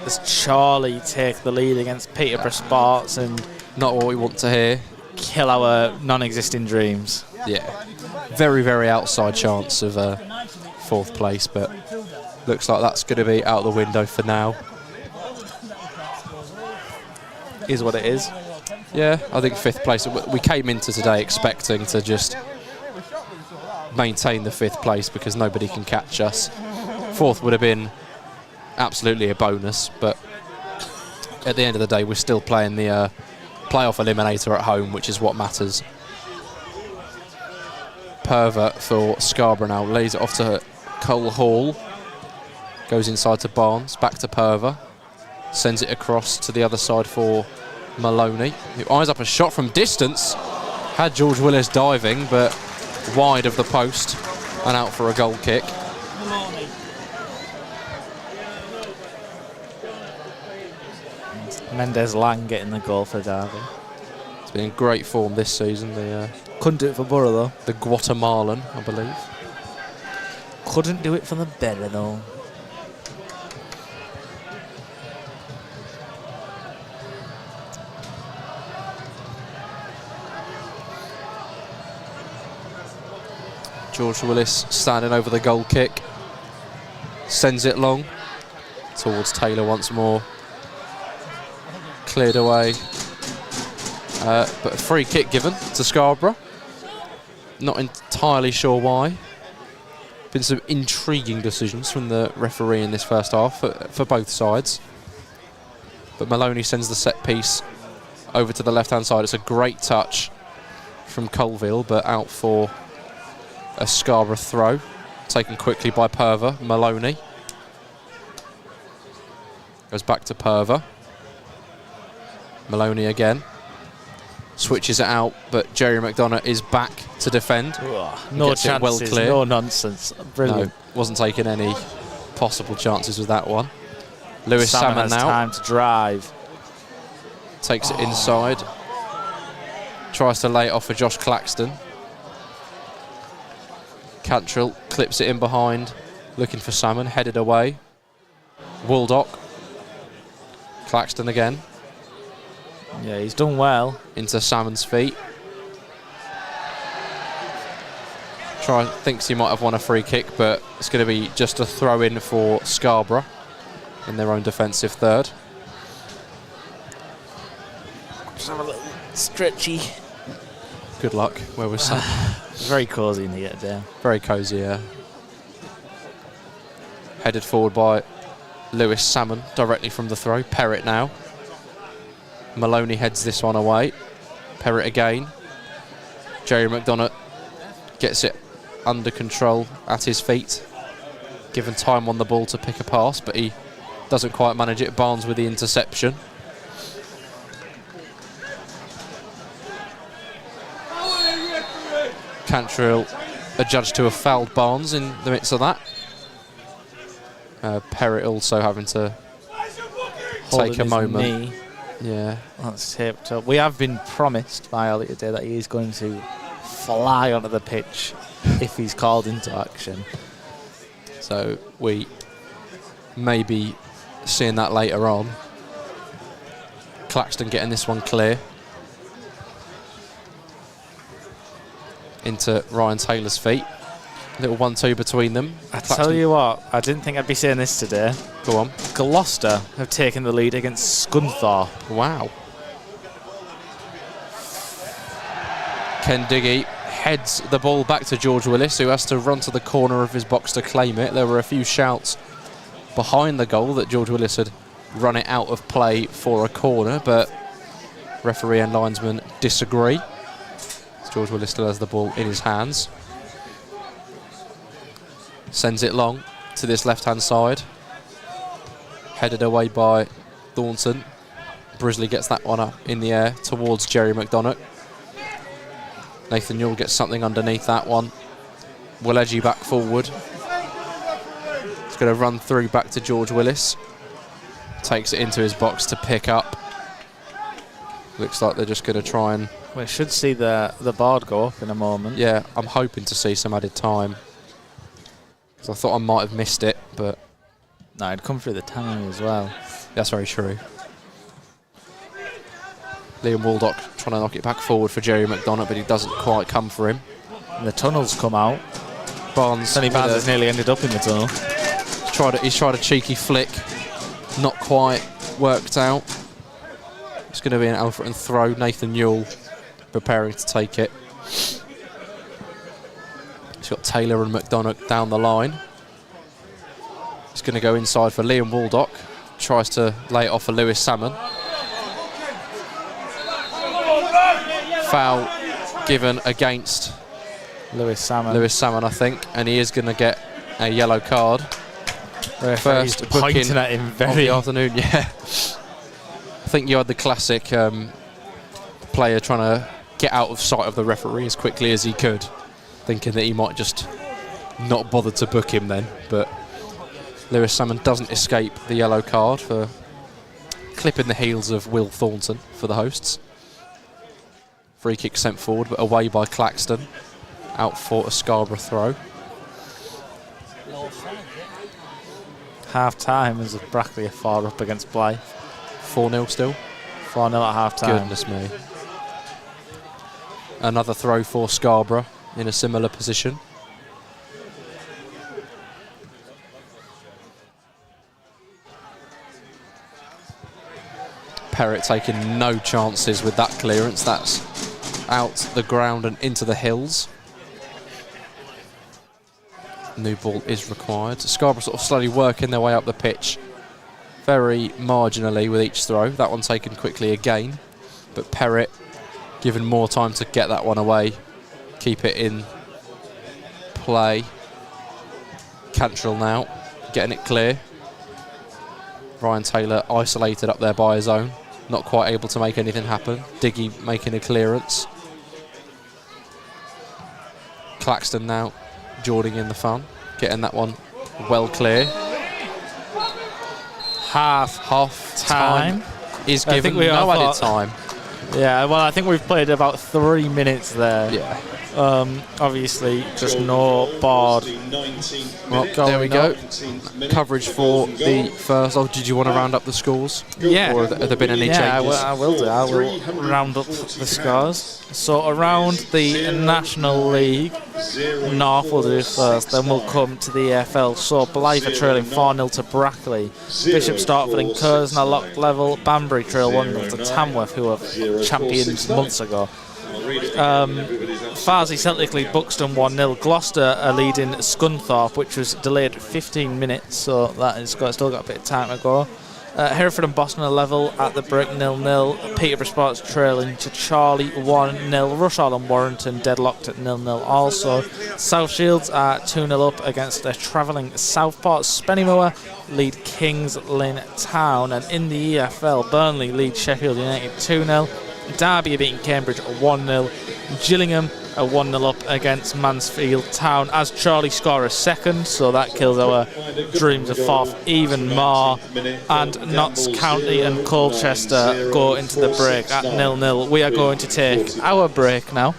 As Charlie take the lead against Peterborough Sports and Not what we want to hear. kill our non-existing dreams. Yeah, very, very outside chance of 4th place, but looks like that's going to be out the window for now. Is what it is. Yeah, I think 5th place. We came into today expecting to just maintain the 5th place because nobody can catch us. 4th would have been absolutely a bonus, but at the end of the day, we're still playing the playoff eliminator at home, which is what matters. Perver for Scarborough now lays it off to Cole Hall. Goes inside to Barnes, back to Perver. Sends it across to the other side for Maloney, who eyes up a shot from distance. Had George Willis diving, but wide of the post and out for a goal kick. Mendes Lang getting the goal for Derby. It's been in great form this season, Couldn't do it for Borough though. the Guatemalan, I believe. Couldn't do it for the better though. George Willis standing over the goal kick. Sends it long towards Taylor once more. Cleared away. But a free kick given to Scarborough. Not entirely sure why. Been some intriguing decisions from the referee in this first half for both sides. But Maloney sends the set piece over to the left-hand side. It's a great touch from Colville, but out for a Scarborough throw. Taken quickly by Perver. Maloney goes back to Perver. Maloney again. Switches it out, but Jerry McDonough is back to defend. No chances, well clear. no nonsense. Brilliant. No, wasn't taking any possible chances with that one. Lewis Salmon has now. time to drive. Takes it inside. Tries to lay it off for Josh Claxton. Cantrell clips it in behind, looking for Salmon, headed away. Waldock. Claxton again. Yeah, he's done well. Into Salmon's feet. Thinks he might have won a free kick, but it's going to be just a throw in for Scarborough in their own defensive third. Just have a little stretchy. Good luck. Where was Salmon? Very cosy in here today. Very cosy, yeah. Headed forward by Lewis Salmon directly from the throw. Perrott now. Maloney heads this one away. Perrott again. Jerry McDonough gets it under control at his feet. Given time on the ball to pick a pass, but he doesn't quite manage it. Barnes with the interception. Cantrell adjudged to have fouled Barnes in the midst of that. Perrott also having to take a moment. Knee. Yeah. That's taped up. We have been promised by Elliot today that he is going to fly onto the pitch if he's called into action. So we may be seeing that later on. Claxton getting this one clear. Into Ryan Taylor's feet. Little 1-2 between them. I tell you what, I didn't think I'd be saying this today. Go on. Gloucester have taken the lead against Scunthorpe. Wow. Ken Diggy heads the ball back to George Willis, who has to run to the corner of his box to claim it. There were a few shouts behind the goal that George Willis had run it out of play for a corner, but referee and linesman disagree. George Willis still has the ball in his hands. Sends it long to this left-hand side. Headed away by Thornton. Brisley gets that one up in the air towards Jerry McDonough. Nathan Newell gets something underneath that one. Will edgy back forward. It's going to run through back to George Willis. Takes it into his box to pick up. Looks like they're just going to try and... We should see the board go up in a moment. Yeah, I'm hoping to see some added time. Because I thought I might have missed it, but... No, it'd come through the time as well. That's very true. Liam Waldock trying to knock it back forward for Jerry McDonough, but he doesn't quite come for him. And the tunnel's come out. Sonny Barnes has nearly ended up in the tunnel. He's tried a cheeky flick. Not quite worked out. It's going to be an Alfreton throw. Nathan Newell preparing to take it. He's got Taylor and McDonough down the line. It's going to go inside for Liam Waldock. Tries to lay it off for Lewis Salmon. Foul given against Lewis Salmon, I think, and he is going to get a yellow card. First pointing at him of the afternoon, yeah. I think you had the classic player trying to get out of sight of the referee as quickly as he could, thinking that he might just not bother to book him then, but Lewis Salmon doesn't escape the yellow card for clipping the heels of Will Thornton for the hosts. Free kick sent forward, but away by Claxton. Out for a Scarborough throw. Half time as Brackley are far up against Blythe. 4-0 still. 4-0 at half time. Goodness me. Another throw for Scarborough in a similar position. Perrott taking no chances with that clearance. That's out the ground and into the hills. New ball is required. Scarborough sort of slowly working their way up the pitch. Very marginally with each throw. That one taken quickly again. But Perrott given more time to get that one away. Keep it in play. Cantrell now getting it clear. Ryan Taylor isolated up there by his own. Not quite able to make anything happen. Diggy making a clearance. Claxton now joining in the fun. Getting that one well clear. Half time is given. No added time. Yeah, well, I think we've played about 3 minutes there. Yeah. Obviously, just no board. Well, there we go. Coverage for the first. Oh, did you want to round up the scores? Yeah. Or have there been any changes? I will do. I will round up the scores. So around the National League, North will do first, then we'll come to the EFL. So Blythe are trailing 4-0 to Brackley. Bishop Stortford and Curzon are locked level. Banbury trail 1-0 to Tamworth, who were champions months ago. Farsley Celtic lead Buxton 1-0. Gloucester are leading Scunthorpe, which was delayed 15 minutes, so that has still got a bit of time to go. Hereford and Boston are level at the break 0-0. Peterborough Sports trailing to Charlie 1-0. Rushall and Warrington deadlocked at 0-0 also. South Shields are 2-0 up against a travelling Southport. Spennymoor lead Kings Lynn Town, and in the EFL Burnley lead Sheffield United 2-0. Derby are beating Cambridge 1-0. Gillingham are 1-0 up against Mansfield Town as Charlie score a second, so that kills our dreams of fourth even more. And Notts County and Colchester go into the break at 0-0. We are going to take our break now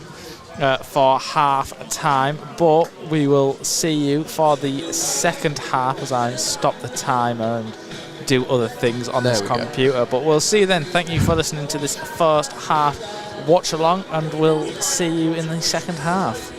for half time, but we will see you for the second half as I stop the timer and do other things on this computer. But we'll see you then. Thank you for listening to this first half watch along, and we'll see you in the second half.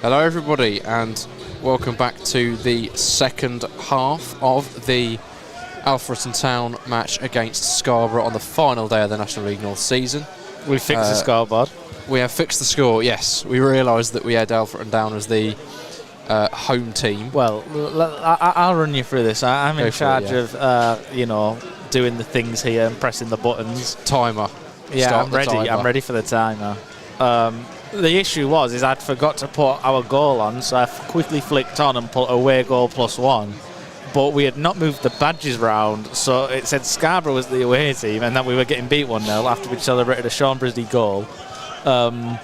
Hello everybody and welcome back to the second half of the Alfreton Town match against Scarborough on the final day of the National League North season. We fixed the scoreboard. We have fixed the score, yes. We realised that we had Alfreton down as the home team. Well, I'll run you through this. I'm in charge of, doing the things here and pressing the buttons. Timer. Yeah, I'm ready. I'm ready for the timer. The issue is I'd forgot to put our goal on, so I quickly flicked on and put away goal +1. But we had not moved the badges round, so it said Scarborough was the away team and that we were getting beat 1-0 after we celebrated a Sean Brisley goal. And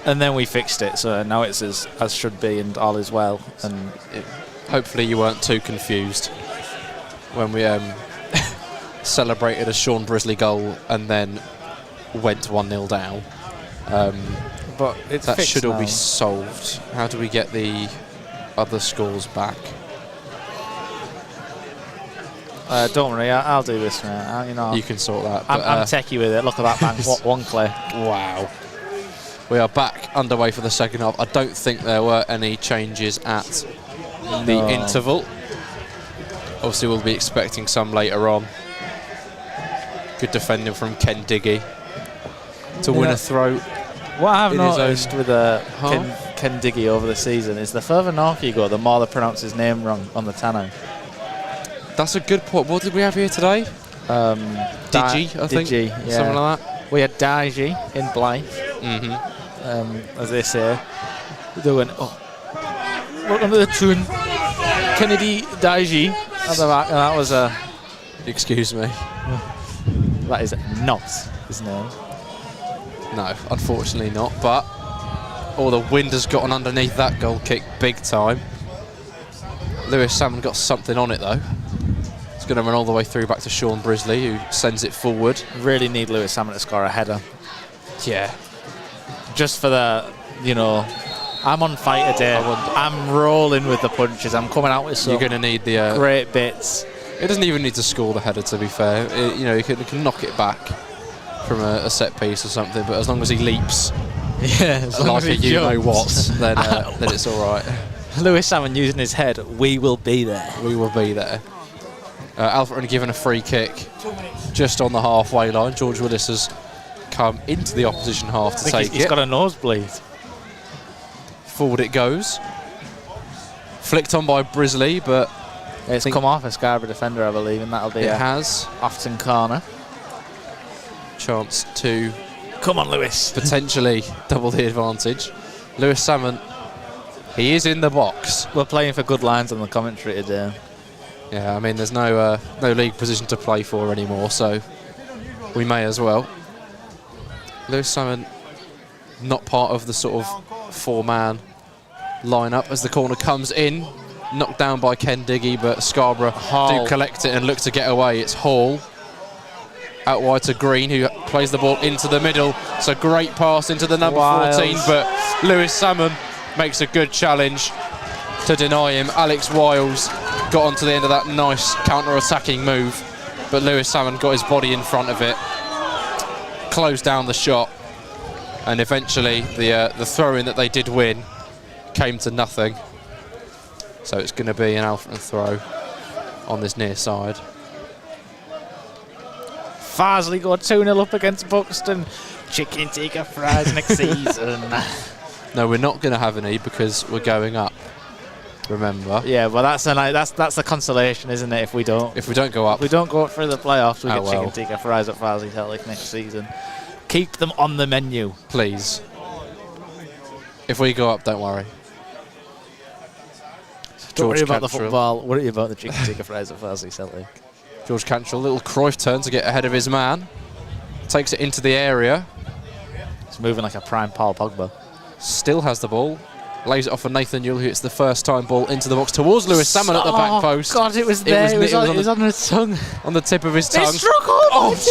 then we fixed it, so now it's as should be and all is well. And hopefully you weren't too confused when we celebrated a Sean Brisley goal and then went 1-0 down. But it's that fixed should all now. be solved. How do we get the other scores back? Don't worry, I'll do this, mate. You can sort that. I'm techie with it. Look at that, bang. One click. Wow. We are back underway for the second half. I don't think there were any changes at the interval. Obviously, we'll be expecting some later on. Good defending from Ken Diggy to win a throw. What I've noticed with Ken Diggy over the season is the further north you go, the more they pronounce his name wrong on the tannoy. That's a good point. What did we have here today? Digi, I think. Digi, yeah. Something like that. We had Daiji in Blythe, as they say. They went, welcome to the tune, Kennedy Daiji at the back, and that was a... Excuse me. That is not his name. No, unfortunately not, but the wind has gotten underneath that goal kick big time. Lewis Salmon got something on it though. It's going to run all the way through back to Sean Brisley, who sends it forward. Really need Lewis Salmon to score a header. Yeah. Just for the, I'm on fire today. I'm rolling with the punches. I'm coming out with some You're going to need the great bits. It doesn't even need to score the header, to be fair. You can knock it back from a set piece or something, but as long as he leaps, as long like as he jumps. then it's all right. Lewis Salmon using his head, we will be there. We will be there. Alfreton given a free kick just on the halfway line. George Willis has come into the opposition half to take it. He's got a nosebleed. Forward it goes. Flicked on by Brisley, but it's come off a Scarborough defender, I believe, and that'll be Alfreton corner. Chance to come on, Lewis. Potentially double the advantage. Lewis Salmon, he is in the box. We're playing for good lines on the commentary today. Yeah, I mean, there's no league position to play for anymore, so we may as well. Lewis Salmon not part of the sort of four-man lineup as the corner comes in. Knocked down by Ken Diggy, but Scarborough do collect it and look to get away. It's Hall. Out wide to Green, who plays the ball into the middle. It's a great pass into the number 14, but Lewis Salmon makes a good challenge to deny him. Alex Wiles got onto the end of that nice counter-attacking move, but Lewis Salmon got his body in front of it, closed down the shot, and eventually the throw-in that they did win came to nothing. So it's going to be an Alfreton throw on this near side. Farsley got 2-0 up against Buxton. Chicken tikka fries next season. No, we're not going to have any because we're going up. Remember? Yeah, well, that's the consolation, isn't it? If we don't go up, if we don't go up for the playoffs, we get chicken tikka fries at Farsley Celtic next season. Keep them on the menu, please. If we go up, don't worry. Don't worry about the football. Worry about the chicken tikka fries at Farsley Celtic. George Cantrell, little Cruyff turn to get ahead of his man. Takes it into the area. He's moving like a prime Paul Pogba. Still has the ball. Lays it off for Nathan Yule, who hits the first time ball into the box towards Lewis Salmon at the back post. God, it was there. It was on his tongue. On the tip of his tongue.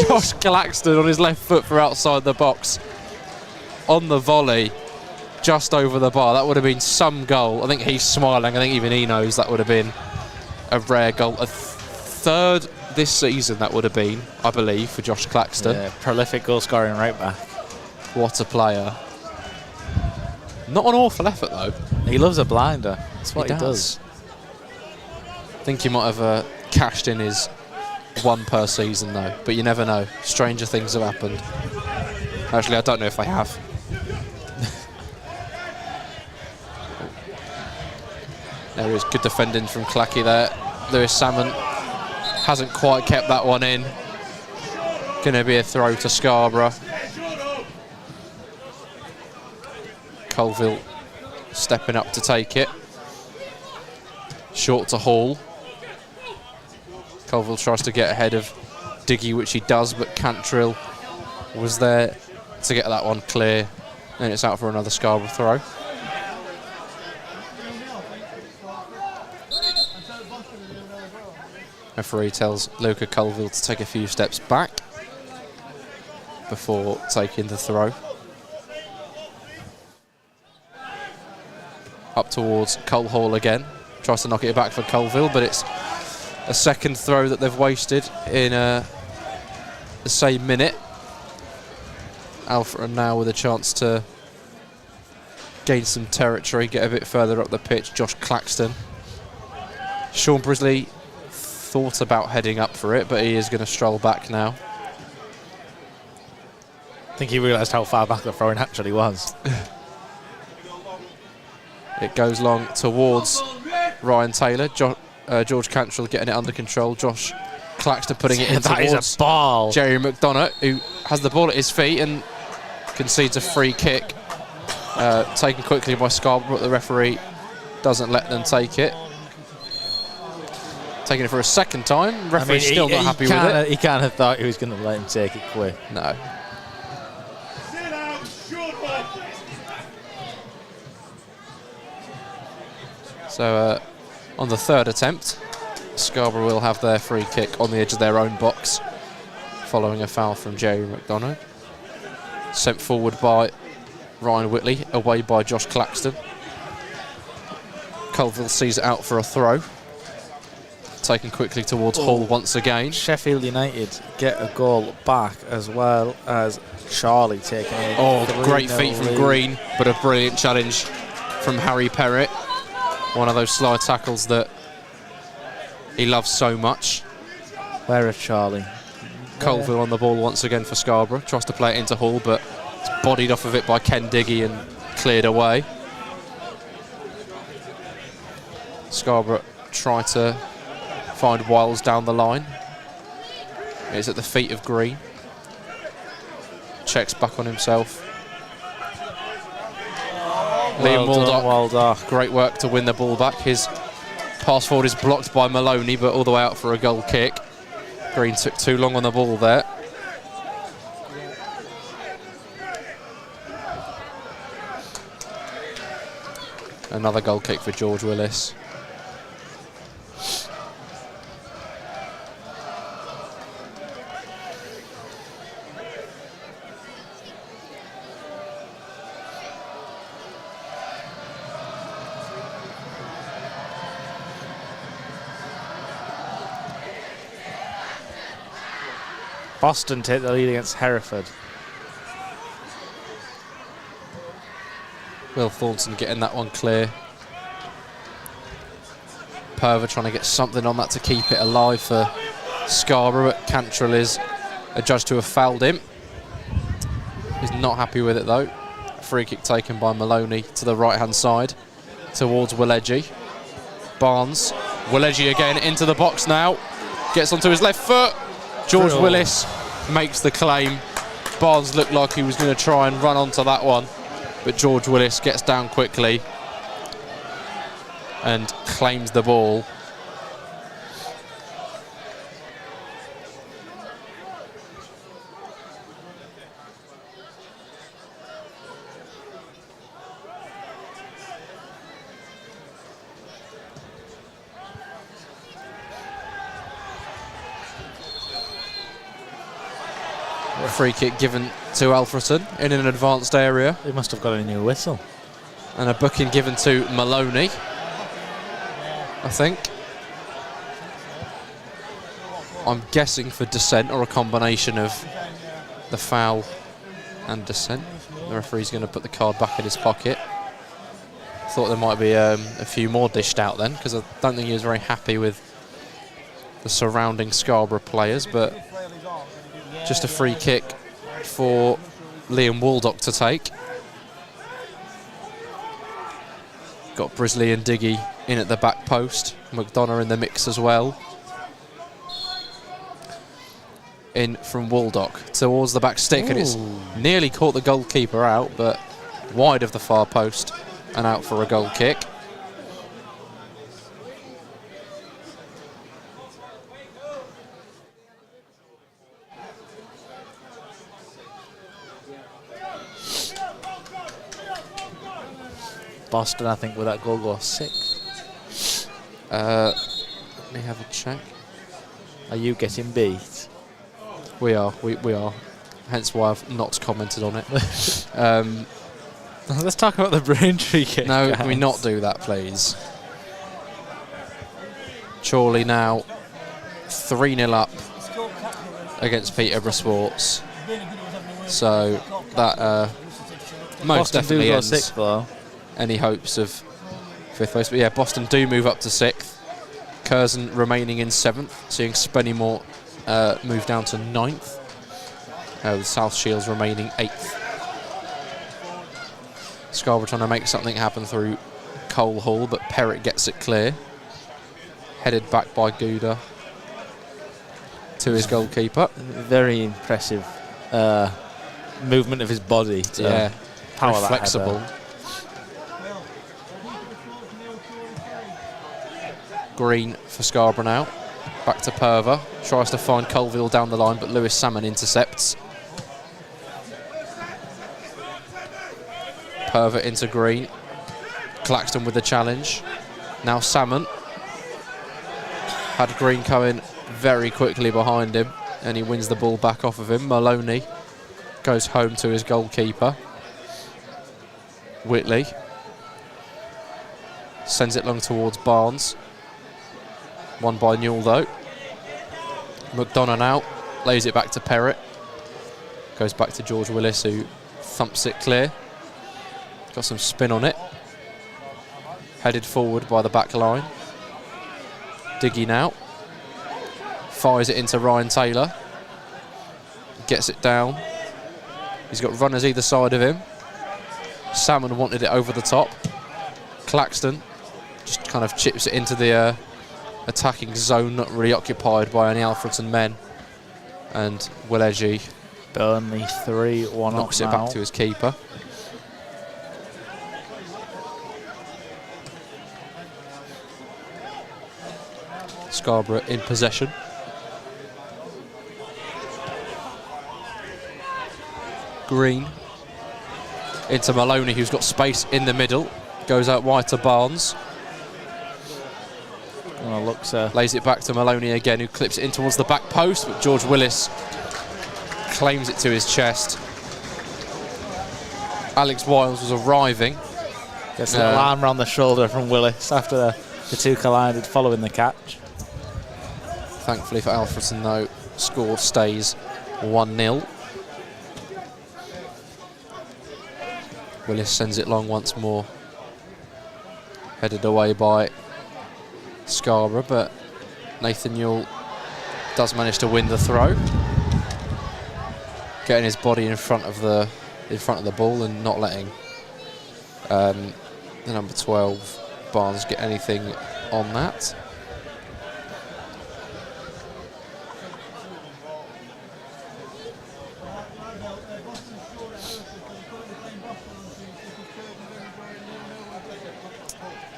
Josh Claxton on his left foot for outside the box. On the volley, just over the bar. That would have been some goal. I think he's smiling. I think even he knows that would have been a rare goal. A third this season that would have been, I believe, for Josh Claxton. Yeah, prolific goal scoring right back. What a player. Not an awful effort, though. He loves a blinder. That's what he does. does. I think he might have cashed in his 1 per season, though. But you never know. Stranger things have happened. Actually, I don't know if they have. There is good defending from Clacky there. Lewis Salmon hasn't quite kept that one in. Going to be a throw to Scarborough. Colville stepping up to take it. Short to Hall. Colville tries to get ahead of Diggy, which he does, but Cantrill was there to get that one clear. And it's out for another Scarborough throw. Referee tells Luca Colville to take a few steps back before taking the throw. Up towards Cole Hall again. Tries to knock it back for Colville, but it's a second throw that they've wasted in the same minute. Alfreton now with a chance to gain some territory, get a bit further up the pitch. Josh Claxton. Sean Brisley thought about heading up for it, but he is going to stroll back now. I think he realised how far back the throwing actually was. It goes long towards Ryan Taylor. George Cantrill getting it under control. Josh Claxton putting it in that towards is a ball. Jerry McDonough, who has the ball at his feet and concedes a free kick. Taken quickly by Scarborough, but the referee doesn't let them take it. Taking it for a second time. Referee's still not happy with it. He kind of thought he was going to let him take it quick. No. So on the third attempt, Scarborough will have their free kick on the edge of their own box, following a foul from Jerry McDonough. Sent forward by Ryan Whitley, away by Josh Claxton. Colville sees it out for a throw. Taken quickly towards Hall once again. Sheffield United get a goal back, as well as Charlie taking a great feat from Green, but a brilliant challenge from Harry Perrett. One of those slide tackles that he loves so much. Where is Charlie? Colville on the ball once again for Scarborough. Tries to play it into Hall, but it's bodied off of it by Ken Diggy and cleared away. Scarborough try to find Wiles down the line. It's at the feet of Green. Checks back on himself. Liam Waldock, great work to win the ball back. His pass forward is blocked by Maloney, but all the way out for a goal kick. Green took too long on the ball there. Another goal kick for George Willis. Boston take the lead against Hereford. Will Thornton getting that one clear. Perver trying to get something on that to keep it alive for Scarborough, but Cantrill is adjudged to have fouled him. He's not happy with it though. Free kick taken by Maloney to the right hand side towards Willegy. Barnes, Willegy again into the box now. Gets onto his left foot. George Willis makes the claim. Barnes looked like he was going to try and run onto that one, but George Willis gets down quickly and claims the ball. A free kick given to Alfreton in an advanced area. They must have got a new whistle. And a booking given to Maloney, I think. I'm guessing for dissent or a combination of the foul and dissent. The referee's going to put the card back in his pocket. Thought there might be a few more dished out then, because I don't think he was very happy with the surrounding Scarborough players, but just a free kick for Liam Waldock to take. Got Brisley and Diggy in at the back post. McDonough in the mix as well. In from Waldock towards the back stick, and it's nearly caught the goalkeeper out, but wide of the far post and out for a goal kick. Boston, I think, with that goal was 6. Let me have a check. Are you getting beat? We are. We are. Hence why I've not commented on it. Let's talk about the Braintree kick. No, guys. can we not do that, please? Chorley now 3-0 up against Peterborough Sports. So that most Boston definitely do go ends 6th, though. any hopes of 5th place. But yeah, Boston do move up to 6th. Curzon remaining in 7th, seeing Spennymoor move down to 9th. With South Shields remaining 8th. Scarborough trying to make something happen through Cole Hall, but Perrott gets it clear. Headed back by Gouda to his goalkeeper. Very impressive movement of his body to power very that flexible. header. Green for Scarborough now. Back to Purver. Tries to find Colville down the line, but Lewis Salmon intercepts. Purver into Green. Claxton with the challenge. Now Salmon. Had Green coming very quickly behind him, and he wins the ball back off of him. Maloney goes home to his goalkeeper. Whitley sends it long towards Barnes. Won by Newell though. McDonough now lays it back to Perrott. Goes back to George Willis, who thumps it clear. Got some spin on it. Headed forward by the back line. Diggy now. Fires it into Ryan Taylor. Gets it down. He's got runners either side of him. Salmon wanted it over the top. Claxton just kind of chips it into the attacking zone, not really occupied by any Alfreton men. And Will Edgy Burnley 3-1 knocks up it now. back to his keeper. Scarborough in possession. Green into Maloney, who's got space in the middle. Goes out wide to Barnes. Lays it back to Maloney again, who clips it in towards the back post, but George Willis claims it to his chest. Alex Wiles was arriving. Gets an arm around the shoulder from Willis after the two collided following the catch. Thankfully for Alfreton though, score stays 1-0. Willis sends it long once more. Headed away by Scarborough, but Nathan Newell does manage to win the throw. Getting his body in front of the ball and not letting the number 12 Barnes get anything on that.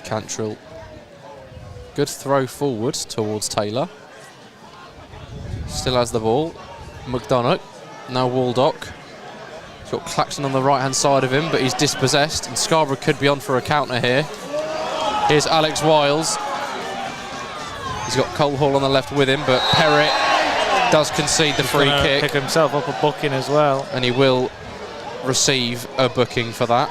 Cantrell. Good throw forward towards Taylor. Still has the ball. McDonough. Now Waldock. He's got Claxton on the right-hand side of him, but he's dispossessed, and Scarborough could be on for a counter here. Here's Alex Wiles. He's got Cole Hall on the left with him, but Perrott does concede the free kick. Pick himself up a booking as well. And he will receive a booking for that.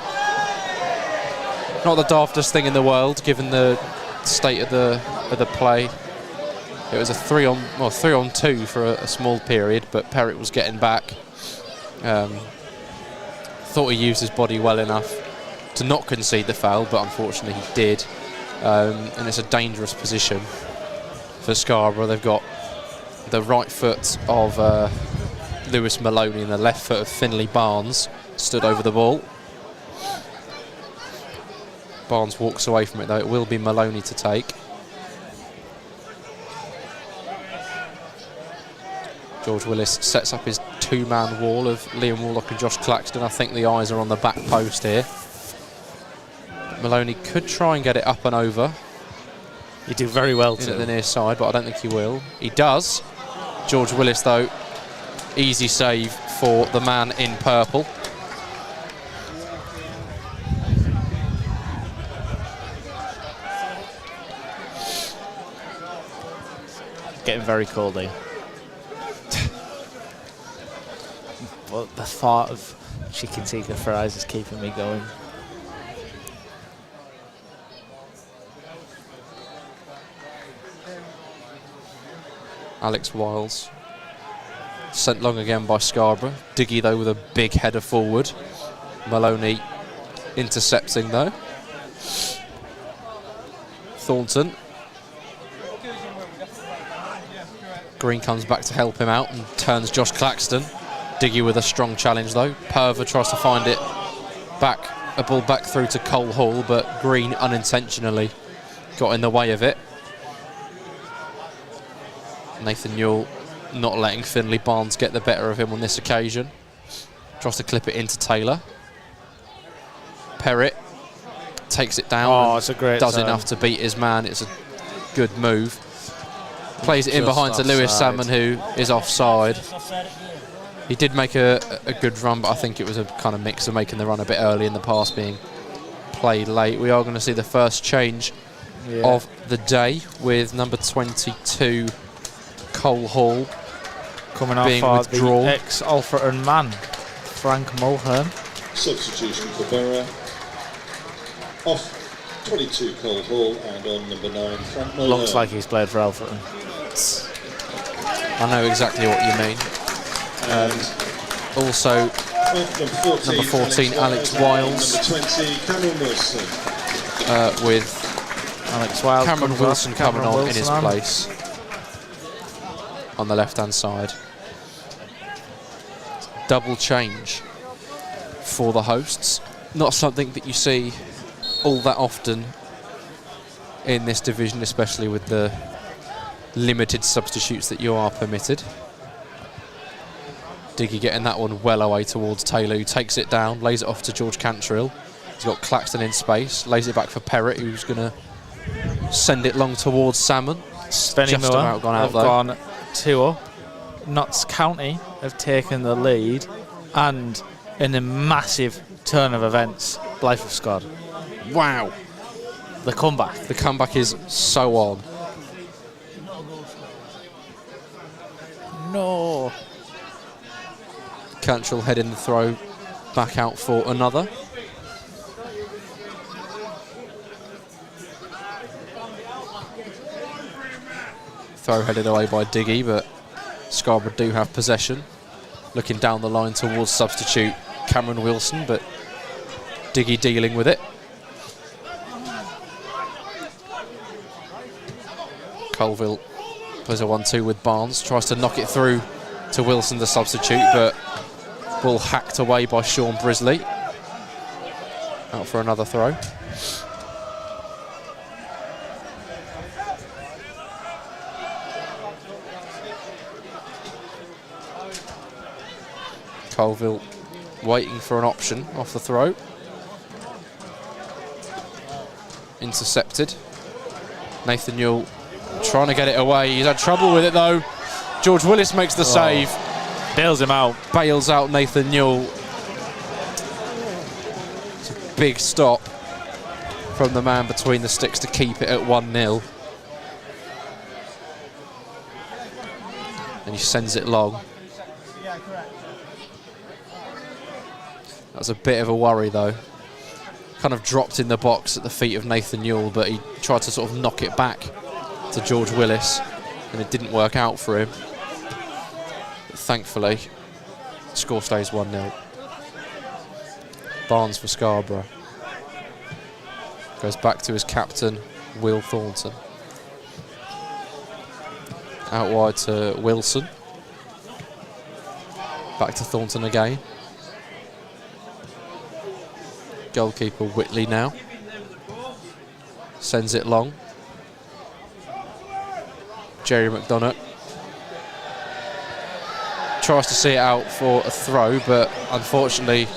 Not the daftest thing in the world, given the state of the play. It was a 3-on-2 for a small period, but Perrott was getting back. Thought he used his body well enough to not concede the foul, but unfortunately he did. And it's a dangerous position for Scarborough. They've got the right foot of Lewis Maloney and the left foot of Finlay Barnes stood over the ball. Barnes walks away from it though. It will be Maloney to take. George Willis sets up his two-man wall of Liam Warlock and Josh Claxton. I think the eyes are on the back post here. Maloney could try and get it up and over. You do very well to the near side, but I don't think he will. He does. George Willis, though, easy save for the man in purple. Getting very cold here. But the thought of chicken tikka fries is keeping me going. Alex Wiles sent long again by Scarborough. Diggy though with a big header forward. Maloney intercepting though. Thornton. Green comes back to help him out and turns Josh Claxton. Diggy with a strong challenge though. Purver tries to find it back, a ball back through to Cole Hall, but Green unintentionally got in the way of it. Nathan Newell not letting Finlay Barnes get the better of him on this occasion. Tries to clip it into Taylor. Perrett takes it down. Oh, it's a great does turn. enough to beat his man. It's a good move. Plays it in Just behind to Lewis offside. Salmon, who is offside. He did make a good run, but I think it was a kind of mix of making the run a bit early and the pass being played late. We are going to see the first change of the day with number 22 Cole Hall coming off being for withdrawn. the ex-Alfreton man, Frank Mulhern. Substitution for Borough. Off 22 Cole Hall and on number 9 Frank Mulhern. Looks like he's played for Alfreton. I know exactly what you mean. Also, number 14 Alex Wiles. Number 20 Cameron Wilson. With Alex Wiles Cameron Wilson coming on in his on. place on the left-hand side. Double change for the hosts. Not something that you see all that often in this division, especially with the limited substitutes that you are permitted. Diggy getting that one well away towards Taylor, who takes it down, lays it off to George Cantrill. He's got Claxton in space, lays it back for Perrett, who's going to send it long towards Salmon. Spenny Just Moore about gone out have though. gone 2-up. Notts County have taken the lead, and in a massive turn of events, Blythe have scored. Wow. The comeback. The comeback is so on. No. Cantrill heading the throw back out for another. Throw headed away by Diggy, but Scarborough do have possession. Looking down the line towards substitute Cameron Wilson, but Diggy dealing with it. Colville plays a 1-2 with Barnes, tries to knock it through to Wilson, the substitute, but ball hacked away by Sean Brisley. Out for another throw. Colville waiting for an option off the throw. Intercepted. Nathan Newell trying to get it away. He's had trouble with it though. George Willis makes the save. Bails him out. Bails out Nathan Newell. It's a big stop from the man between the sticks to keep it at 1-0. And he sends it long. That was a bit of a worry though. Kind of dropped in the box at the feet of Nathan Newell, but he tried to sort of knock it back to George Willis, and it didn't work out for him. But thankfully, the score stays 1-0. Barnes for Scarborough. Goes back to his captain, Will Thornton. Out wide to Wilson. Back to Thornton again. Goalkeeper Whitley now. Sends it long. Jerry McDonough tries to see it out for a throw, but unfortunately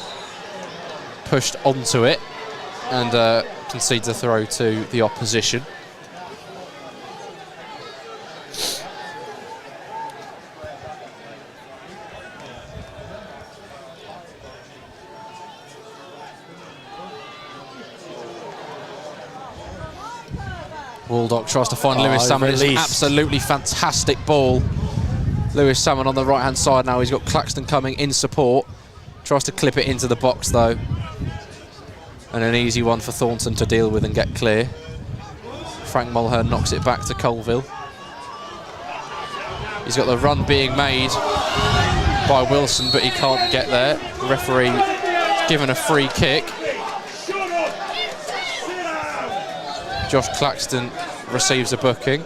pushed onto it and concedes a throw to the opposition. Waldock tries to find Lewis Salmon. It's an absolutely fantastic ball. Lewis Salmon on the right-hand side now. He's got Claxton coming in support. Tries to clip it into the box, though. And an easy one for Thornton to deal with and get clear. Frank Mulhern knocks it back to Colville. He's got the run being made by Wilson, but he can't get there. The referee given a free kick. Josh Claxton receives a booking.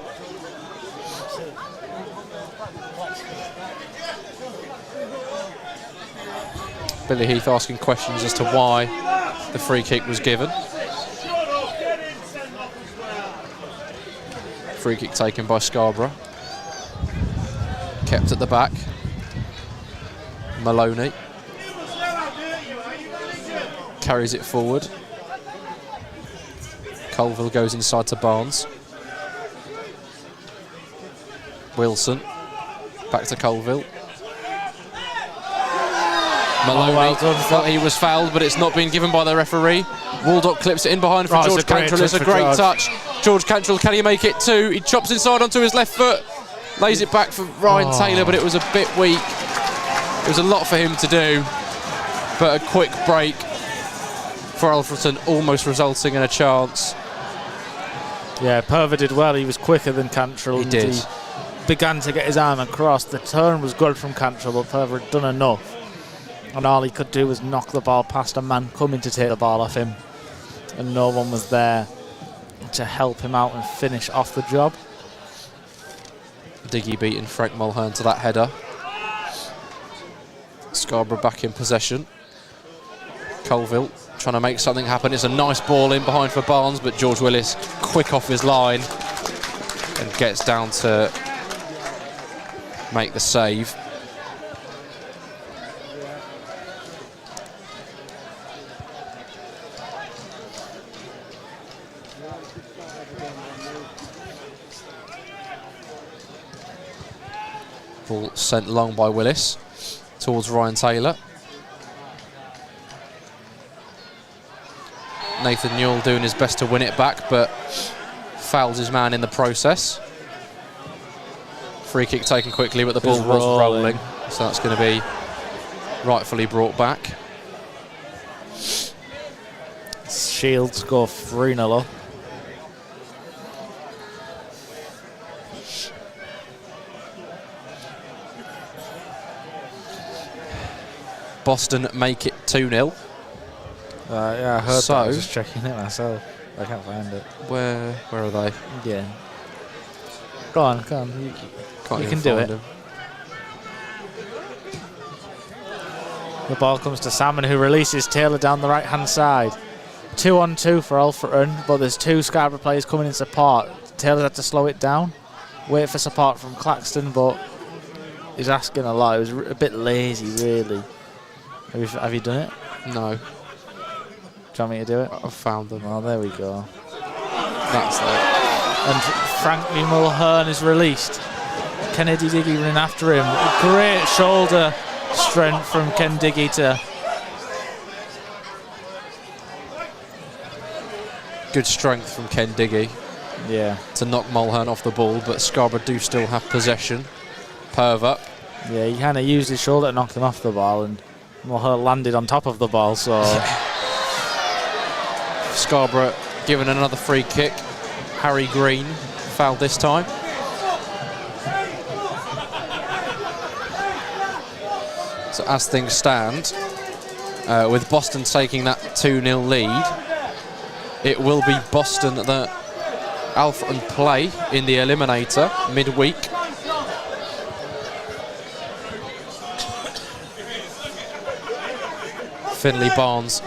Billy Heath asking questions as to why the free kick was given. Free kick taken by Scarborough. Kept at the back. Maloney carries it forward. Colville goes inside to Barnes. Wilson back to Colville. Maloney felt he was fouled, but it's not been given by the referee. Waldock clips it in behind for George Cantrell. It's a great touch. George Cantrell, can he make it two? He chops inside onto his left foot, lays it back for Ryan Taylor, but it was a bit weak. It was a lot for him to do, but a quick break for Alfreton, almost resulting in a chance. Yeah, Purver did well. He was quicker than Cantrell. He did. He began to get his arm across. The turn was good from Cantrell, but Purver had done enough. And all he could do was knock the ball past a man coming to take the ball off him. And no one was there to help him out and finish off the job. Diggy beating Frank Mulhern to that header. Scarborough back in possession. Colville trying to make something happen. It's a nice ball in behind for Barnes, but George Willis quick off his line and gets down to make the save. Ball sent long by Willis towards Ryan Taylor. Nathan Newell doing his best to win it back, but fouls his man in the process. Free kick taken quickly, but the ball was rolling, so that's going to be rightfully brought back. Shields score 3-0 up. Boston make it 2-0. Yeah, I heard that. I was just checking it myself. I can't find it. Where are they? Yeah. Go on. You can do it. Them. The ball comes to Salmon, who releases Taylor down the right-hand side. 2-on-2 for Alfreton, but there's two Scarborough players coming in support. Taylor's had to slow it down, wait for support from Claxton, but he's asking a lot. It was a bit lazy, really. Have you done it? No. Do you want me to do it? I've found them. Oh, there we go. That's it. And Franklin Mulhern is released. Kennedy Diggy running after him. Great shoulder strength from Ken Diggy to... Good strength from Ken Diggy. Yeah. To knock Mulhern off the ball, but Scarborough do still have possession. Purver. Yeah, he kind of used his shoulder to knock him off the ball, and Mulhern landed on top of the ball, so... Scarborough given another free kick. Harry Green fouled this time. So as things stand, with Boston taking that 2-0 lead, it will be Boston that Alfreton play in the Eliminator midweek. Finley Barnes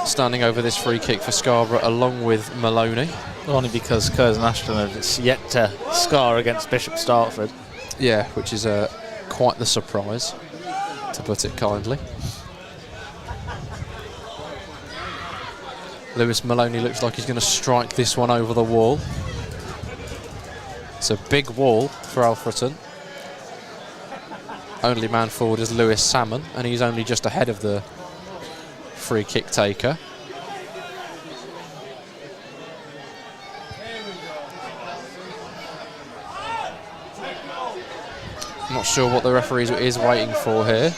standing over this free kick for Scarborough along with Maloney. Only because Curzon Ashton have yet to score against Bishop Stortford. Yeah, which is quite the surprise, to put it kindly. Lewis Maloney looks like he's going to strike this one over the wall. It's a big wall for Alfreton. Only man forward is Lewis Salmon, and he's only just ahead of the free kick taker. I'm not sure what the referee is waiting for here.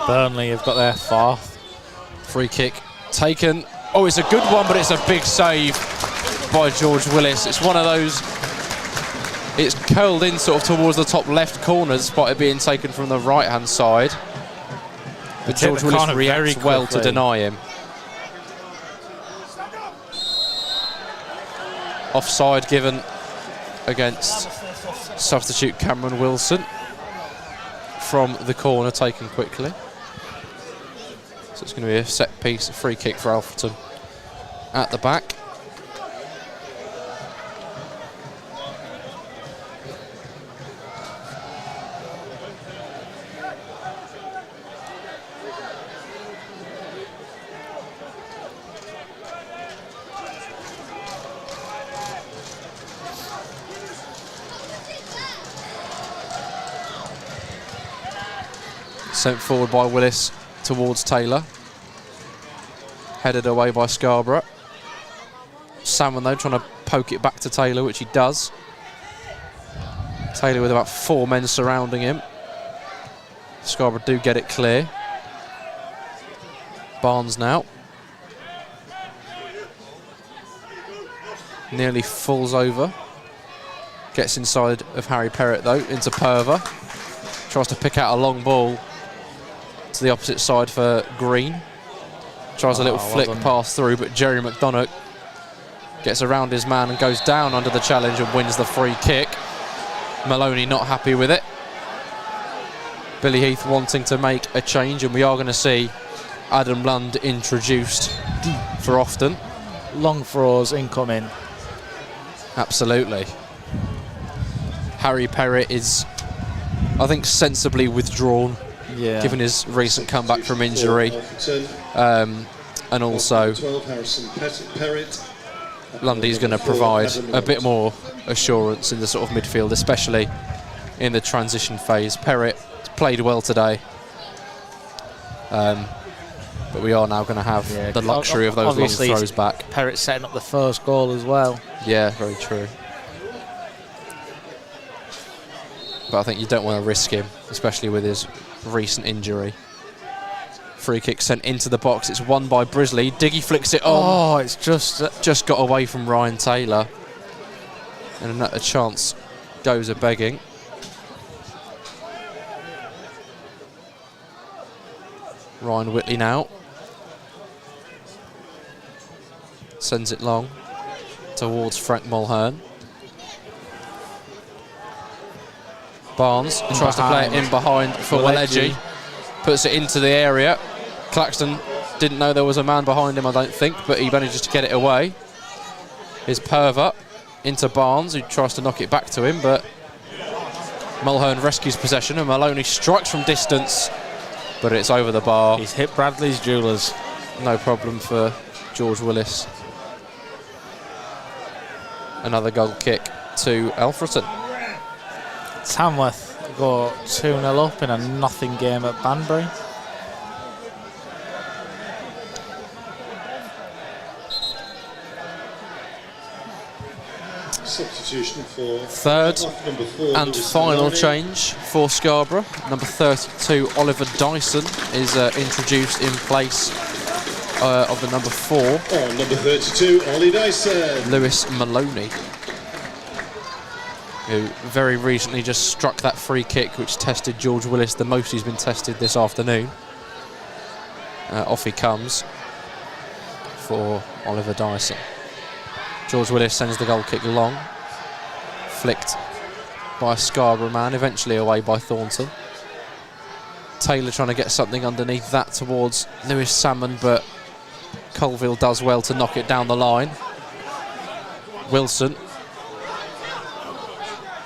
Burnley have got their 4th. Free kick taken. Oh, it's a good one, but it's a big save by George Willis. It's one of those, it's curled in sort of towards the top left corner despite it being taken from the right-hand side. But George Willis reacts well to deny him. Offside given against substitute Cameron Wilson from the corner, taken quickly. So it's going to be a set piece, a free kick for Alfreton at the back. Sent forward by Willis towards Taylor. Headed away by Scarborough. Salmon though trying to poke it back to Taylor, which he does. Taylor with about 4 men surrounding him. Scarborough do get it clear. Barnes now. Nearly falls over. Gets inside of Harry Perrott though, into Perver. Tries to pick out a long ball to the opposite side for Green. Tries a little flick pass through, but Jerry McDonough gets around his man and goes down under the challenge and wins the free kick. Maloney not happy with it. Billy Heath wanting to make a change, and we are going to see Adam Lund introduced for often. Long throws incoming. Absolutely. Harry Perrott is, I think, sensibly withdrawn, given his recent comeback from injury, and also Lundy's going to provide a bit more assurance in the sort of midfield, especially in the transition phase. Perrott played well today, but we are now going to have the luxury of those long throws back. Perrott setting up the first goal as well. Yeah, very true. But I think you don't want to risk him, especially with his recent injury. Free kick sent into the box. It's won by Brisley. Diggy flicks it on. Oh, it's just got away from Ryan Taylor. And a chance goes a begging. Ryan Whitley now. Sends it long towards Frank Mulhern. Barnes tries to play it in behind for Waleji. Puts it into the area. Claxton didn't know there was a man behind him, I don't think, but he manages to get it away. Here's Perver into Barnes, who tries to knock it back to him, but Mulhern rescues possession, and Maloney strikes from distance, but it's over the bar. He's hit Bradley's Jewellers. No problem for George Willis. Another goal kick to Alfreton. Tamworth go 2-0 up in a nothing game at Banbury. Substitution for third and final change for Scarborough. Number 32, Oliver Dyson, is introduced in place of the number 4. Oh, number 32, Ollie Dyson. Lewis Maloney. who very recently just struck that free kick which tested George Willis the most he's been tested this afternoon. Off he comes for Oliver Dyson. George Willis sends the goal kick long, flicked by a Scarborough man, eventually away by Thornton. Taylor trying to get something underneath that towards Lewis Salmon, but Colville does well to knock it down the line. Wilson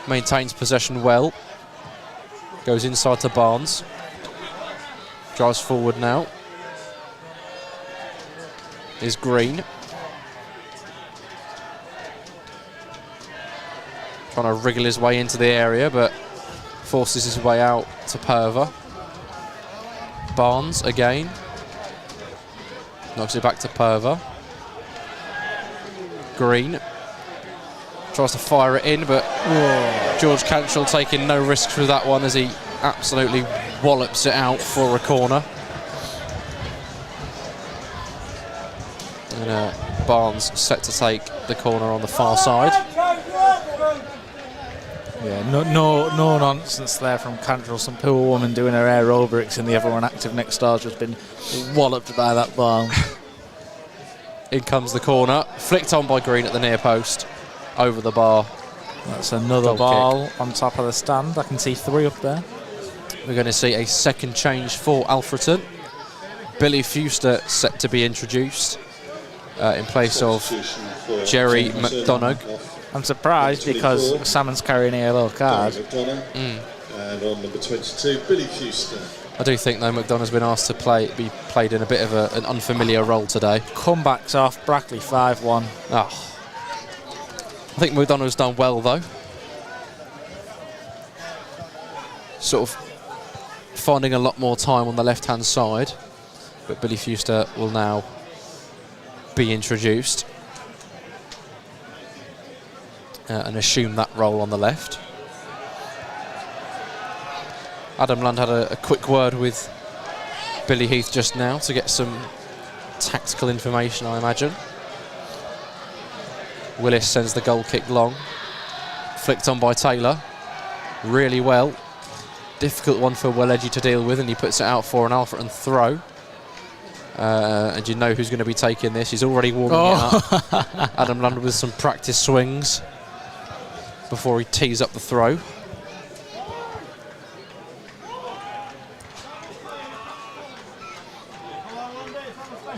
maintains possession well, goes inside to Barnes, drives forward now, is Green. Trying to wriggle his way into the area, but forces his way out to Perver. Barnes again. Knocks it back to Perver. Green. Tries to fire it in, but George Cantrell taking no risks with that one as he absolutely wallops it out for a corner. And Barnes set to take the corner on the far side. Yeah, no nonsense there from Cantrell. Some poor woman doing her aerobics and the other one active next door has been walloped by that ball. In comes the corner, flicked on by Green at the near post, over the bar. That's another ball on top of the stand. I can see 3 up there. We're going to see a second change for Alfreton. Billy Fuster set to be introduced in place of Jerry McDonough. I'm surprised because Salmon's carrying a yellow card. And on number 22, Billy Fuster. I do think, though, McDonough's been asked to be played in a bit of an unfamiliar role today. Comebacks off, Brackley 5-1. Oh. I think McDonough's done well, though. Sort of finding a lot more time on the left-hand side. But Billy Fuster will now be introduced and assume that role on the left. Adam Lund had a quick word with Billy Heath just now to get some tactical information, I imagine. Willis sends the goal kick long. Flicked on by Taylor. Really well. Difficult one for Welledgy to deal with, and he puts it out for an Alfreton throw. And you know who's going to be taking this. He's already warming it up. Adam Lund with some practice swings before he tees up the throw.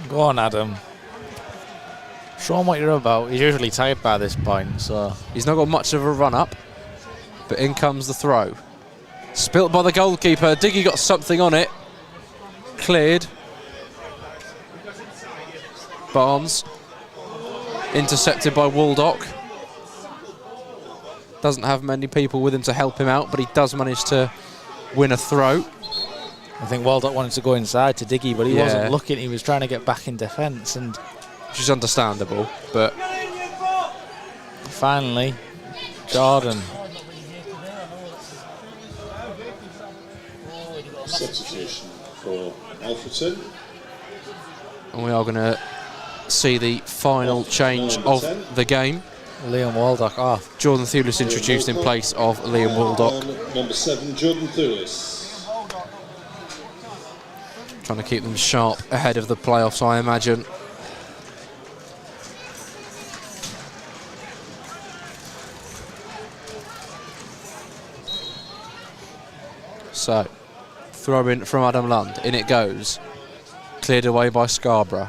Go on, Adam. Show him what you're about. He's usually tired by this point, so... He's not got much of a run-up, but in comes the throw. Spilt by the goalkeeper. Diggy got something on it. Cleared. Barnes. Intercepted by Waldock. Doesn't have many people with him to help him out, but he does manage to win a throw. I think Waldock wanted to go inside to Diggy, but he wasn't looking. He was trying to get back in defence, and which is understandable. But finally, Jordan. Substitution for Alfreton. And we are going to see the final change of the game. Liam Waldock off. Jordan Thulis introduced in place of Liam Waldock. Number 7, Jordan Thulis. Trying to keep them sharp ahead of the playoffs, I imagine. So, throw in from Adam Lund. In it goes. Cleared away by Scarborough.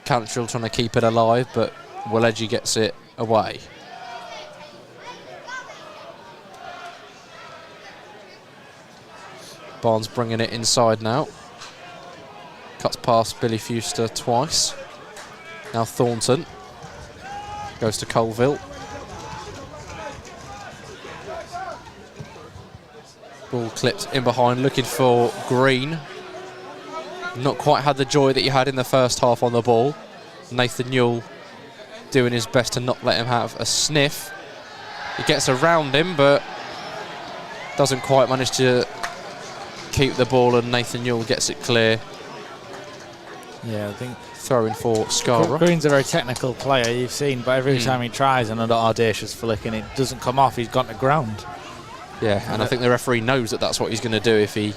Cantrell trying to keep it alive, but Welledgy gets it away. Barnes bringing it inside now. Cuts past Billy Fuster twice. Now Thornton. Goes to Colville. Ball clipped in behind, looking for Green. Not quite had the joy that he had in the first half on the ball. Nathan Newell doing his best to not let him have a sniff. He gets around him, but doesn't quite manage to keep the ball, and Nathan Newell gets it clear. Yeah, I think Throwing for Scarborough. Green's a very technical player, you've seen, but every time he tries another audacious flick and it doesn't come off, he's gone to ground. Yeah, and I think the referee knows that that's what he's going to do if he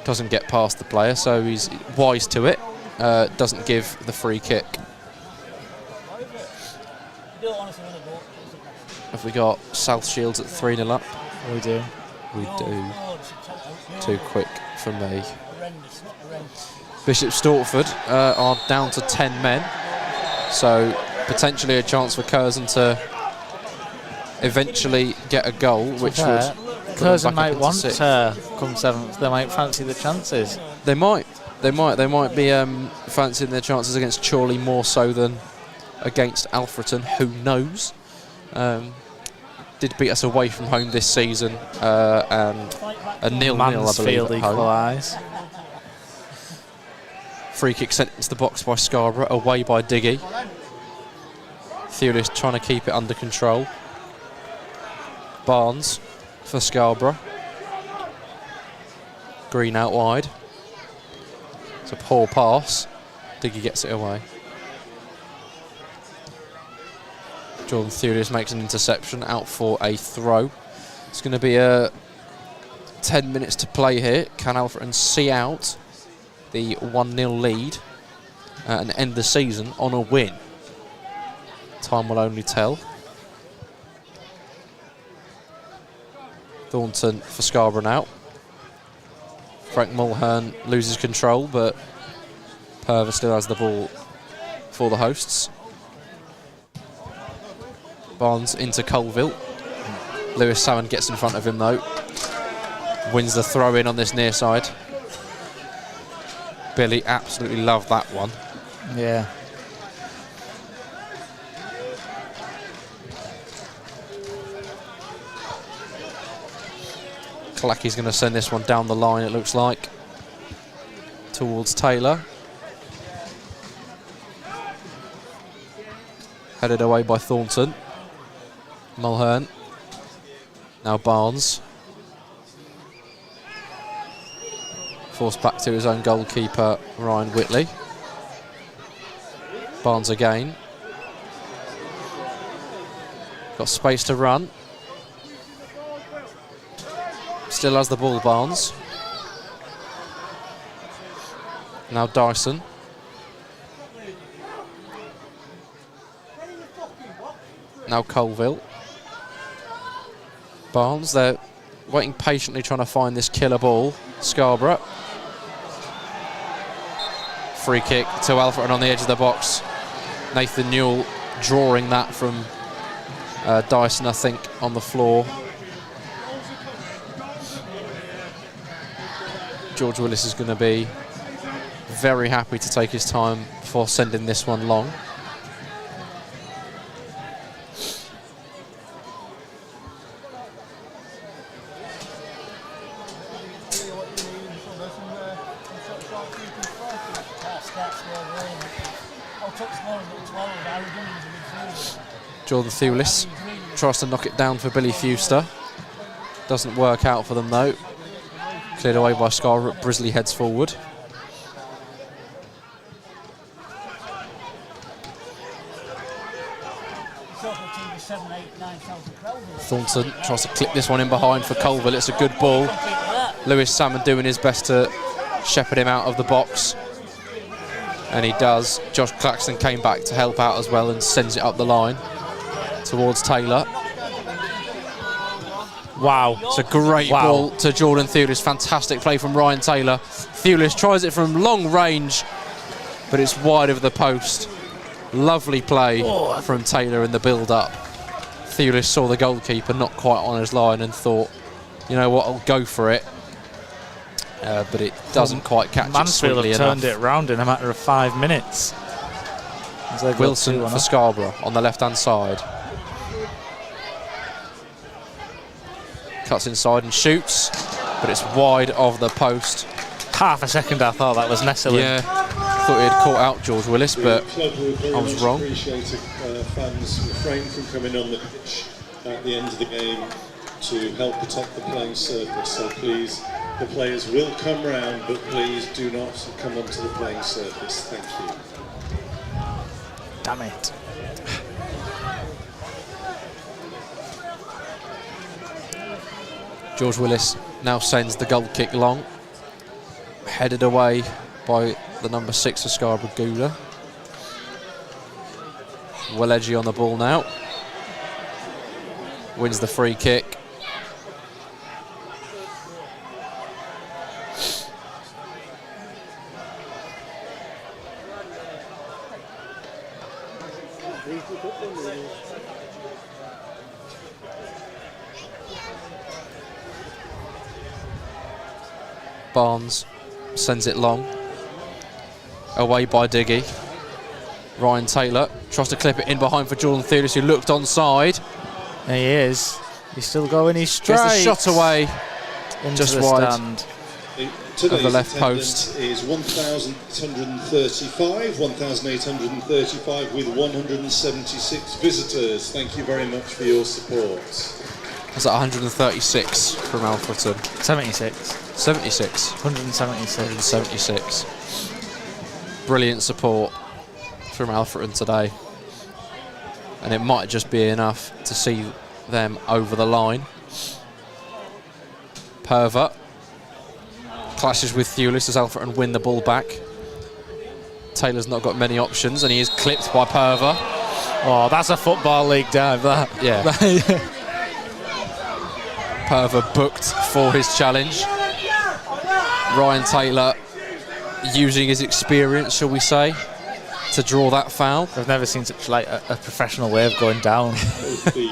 doesn't get past the player, so he's wise to it. Doesn't give the free kick. Have we got South Shields at 3-0 up? We do. We do. Too quick for me. Bishop Stortford are down to 10 men, so potentially a chance for Curzon to eventually get a goal, which would Curzon might want to come 7th. They might fancy the chances. They might be fancying their chances against Chorley more so than against Alfreton. Who knows? Did beat us away from home this season, and a 0-0, I believe, at home. Free kick sent into the box by Scarborough, away by Diggy. Thewlis trying to keep it under control. Barnes for Scarborough. Green out wide. It's a poor pass. Diggy gets it away. Jordan Thewlis makes an interception, out for a throw. It's going to be 10 minutes to play here. Can Alfreton see out the 1-0 lead and end the season on a win? Time will only tell. Thornton for Scarborough now. Frank Mulhern loses control, but Purver still has the ball for the hosts. Barnes into Colville. Lewis Salmon gets in front of him though. Wins the throw in on this near side. Billy absolutely loved that one. Yeah. Clacky's going to send this one down the line, it looks like, towards Taylor. Headed away by Thornton. Mulhern. Now Barnes. Forced back to his own goalkeeper, Ryan Whitley. Barnes again. Got space to run. Still has the ball, Barnes. Now Dyson. Now Colville. Barnes, they're waiting patiently, trying to find this killer ball. Scarborough. Free kick to Alfreton on the edge of the box. Nathan Newell drawing that from Dyson, I think, on the floor. George Willis is going to be very happy to take his time before sending this one long. Jordan Thewlis tries to knock it down for Billy Fewster. Doesn't work out for them though. Cleared away by Scarborough. Brisley heads forward. Thornton tries to clip this one in behind for Colville. It's a good ball. Lewis Salmon doing his best to shepherd him out of the box. And he does. Josh Claxton came back to help out as well and sends it up the line towards Taylor. Wow. It's a great ball to Jordan Thewlis. Fantastic play from Ryan Taylor. Thewlis tries it from long range, but it's wide of the post. Lovely play from Taylor in the build-up. Thewlis saw the goalkeeper not quite on his line and thought, you know what, I'll go for it. But it doesn't quite catch it swiftly enough. Mansfield have turned it round in a matter of 5 minutes. Wilson for Scarborough on the left-hand side. Cuts inside and shoots, but it's wide of the post. Half a second I thought that was Nesselin. Yeah, thought he had caught out George Willis, but I was wrong. Fans refrain from coming on the pitch at the end of the game to help protect the playing surface. So please, the players will come round, but please do not come onto the playing surface. Thank you. Damn it. George Willis now sends the goal kick long. Headed away by the number 6 for Scarborough, Gouda. Well edgy on the ball now. Wins the free kick. Barnes sends it long. Away by Diggy. Ryan Taylor tries to clip it in behind for Jordan Theodis, who looked onside. There he is. He's still going. He's straight. Gets the shot away. Into just the wide stand. of the left post. Is 1,835 with 176 visitors. Thank you very much for your support. Was that 136 from Alfreton? 76. 76. 176. 176. Brilliant support from Alfreton today. And it might just be enough to see them over the line. Perver clashes with Thewlis as Alfreton win the ball back. Taylor's not got many options and he is clipped by Perver. Oh, that's a Football League dive, that. Yeah. Perver booked for his challenge. Ryan Taylor using his experience, shall we say, to draw that foul. I've never seen such like a professional way of going down. He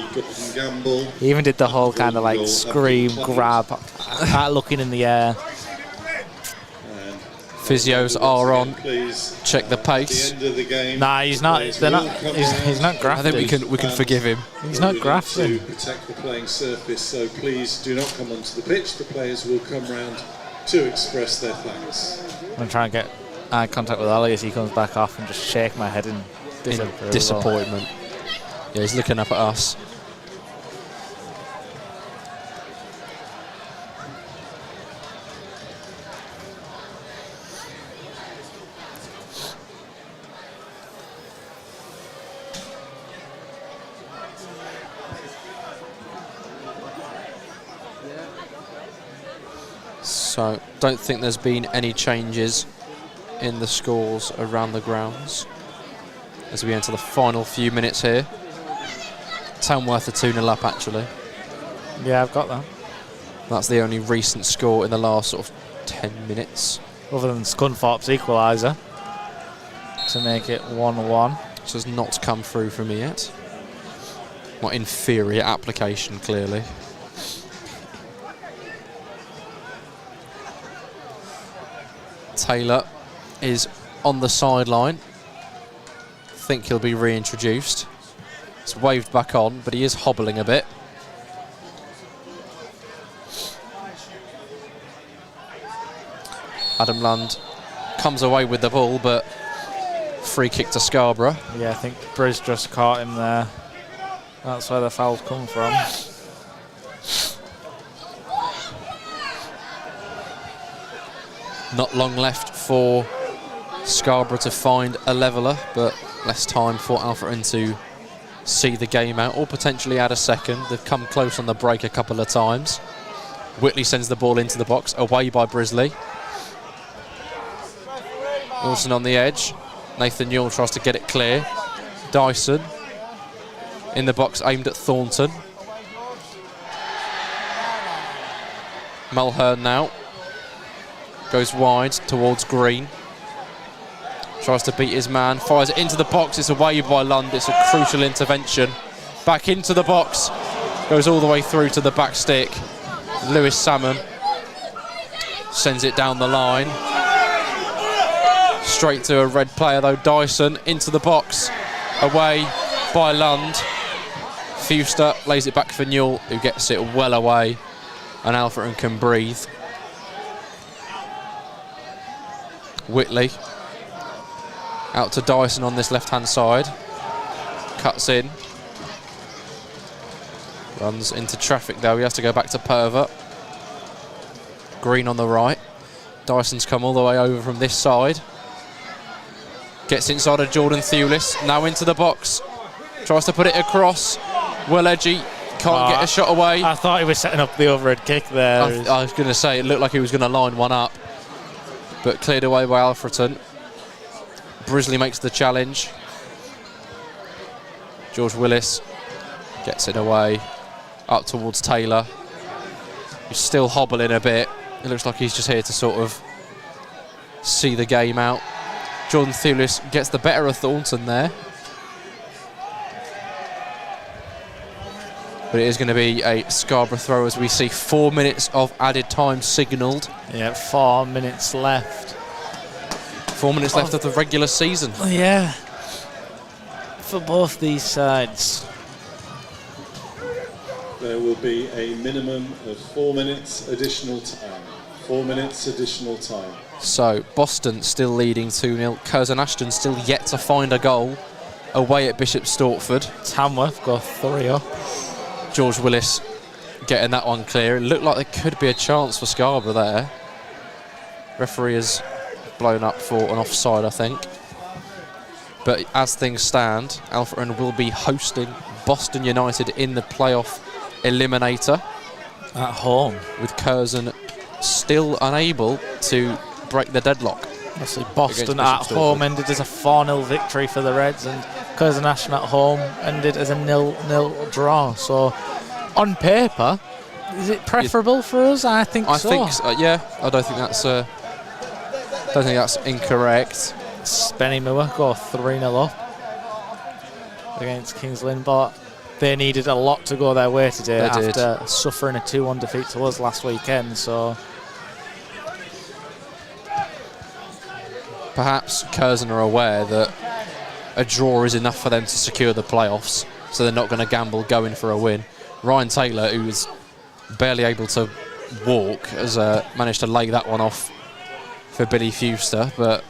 even did the whole kind of like scream, grab, looking in the air. Physios are on. Check the pace. Nah, he's not. They're not. He's not grafting. I think we can forgive him. He's not grafting. To protect the playing surface, so please do not come onto the pitch. The players will come round to express their thanks. I'm trying to get eye contact with Ali as he comes back off and just shake my head in disappointment. Yeah, he's looking up at us. So, don't think there's been any changes in the scores around the grounds as we enter the final few minutes here. Tamworth are 2-0 up, actually. Yeah, I've got that. That's the only recent score in the last sort of 10 minutes. Other than Scunthorpe's equaliser to make it 1-1. Which has not come through for me yet. My inferior application, clearly. Taylor is on the sideline. Think he'll be reintroduced. It's waved back on, but he is hobbling a bit. Adam Lund comes away with the ball, but free kick to Scarborough. Yeah, I think Briz just caught him there. That's where the foul's come from. Not long left for Scarborough to find a leveller, but less time for Alfreton to see the game out, or potentially add a second. They've come close on the break a couple of times. Whitley sends the ball into the box, away by Brisley. Wilson on the edge. Nathan Newell tries to get it clear. Dyson in the box, aimed at Thornton. Mulhern now. Goes wide towards Green. Tries to beat his man. Fires it into the box. It's away by Lund. It's a crucial intervention. Back into the box. Goes all the way through to the back stick. Lewis Salmon sends it down the line. Straight to a red player though. Dyson into the box. Away by Lund. Fuster lays it back for Newell, who gets it well away. And Alfreton can breathe. Whitley out to Dyson on this left-hand side. Cuts in. Runs into traffic though. He has to go back to Perver. Green on the right. Dyson's come all the way over from this side. Gets inside of Jordan Thewlis. Now into the box. Tries to put it across. Welledgy can't get a shot away. I thought he was setting up the overhead kick there. I was going to say, it looked like he was going to line one up. But cleared away by Alfreton. Brisley makes the challenge. George Willis gets it away. Up towards Taylor. He's still hobbling a bit. It looks like he's just here to sort of see the game out. Jordan Thewlis gets the better of Thornton there. But it is going to be a Scarborough throw as we see 4 minutes of added time signalled. Yeah, 4 minutes left. 4 minutes left of the regular season. Yeah. For both these sides. There will be a minimum of 4 minutes additional time. 4 minutes additional time. So Boston still leading 2-0. Curzon Ashton still yet to find a goal away at Bishop Stortford. Tamworth got 3-up. George Willis getting that one clear. It looked like there could be a chance for Scarborough there. Referee has blown up for an offside, I think. But as things stand, Alfreton will be hosting Boston United in the playoff eliminator. At home. With Curzon still unable to break the deadlock. Obviously Boston at home ended as a 4-0 victory for the Reds, and Curzon Ashton at home ended as a 0-0 draw. So on paper, is it preferable for us? I think so. I think yeah. I don't think that's incorrect. Spenny Moore go 3-0 up against Kings Lynn, but they needed a lot to go their way today after suffering a 2-1 defeat to us last weekend. So perhaps Curzon are aware that a draw is enough for them to secure the playoffs, so they're not going to gamble going for a win. Ryan Taylor, who was barely able to walk, has managed to lay that one off for Billy Fewster, but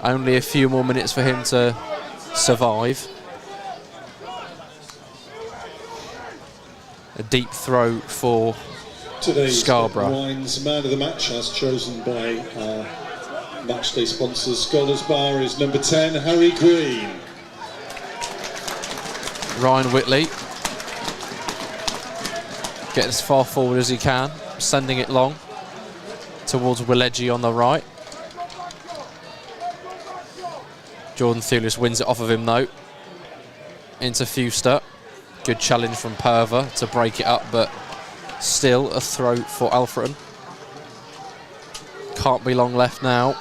only a few more minutes for him to survive. A deep throw for Today's Scarborough. Wine's man of the match, as chosen by our matchday sponsors Scholars Bar, is number 10, Harry Green. Ryan Whitley getting as far forward as he can, sending it long towards Welledgy on the right. Jordan Thewlis wins it off of him though. Into Fewster. Good challenge from Perver to break it up, but still a throw for Alfreton. Can't be long left now.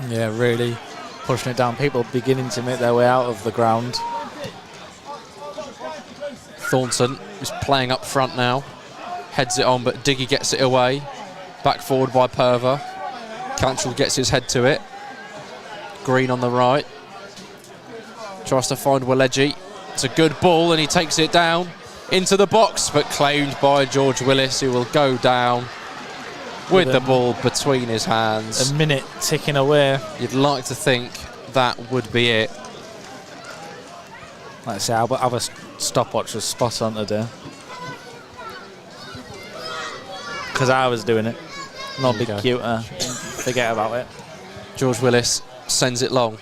Yeah, really pushing it down. People beginning to make their way out of the ground. Thornton is playing up front now. Heads it on, but Diggy gets it away. Back forward by Perver. Cantrell gets his head to it. Green on the right. Tries to find Welledgy. It's a good ball and he takes it down into the box, but claimed by George Willis, who will go down with the ball between his hands. A minute ticking away. You'd like to think that would be it. Like I say, our stopwatch was spot on today. Because I was doing it. Not big computer. Forget about it. George Willis sends it long.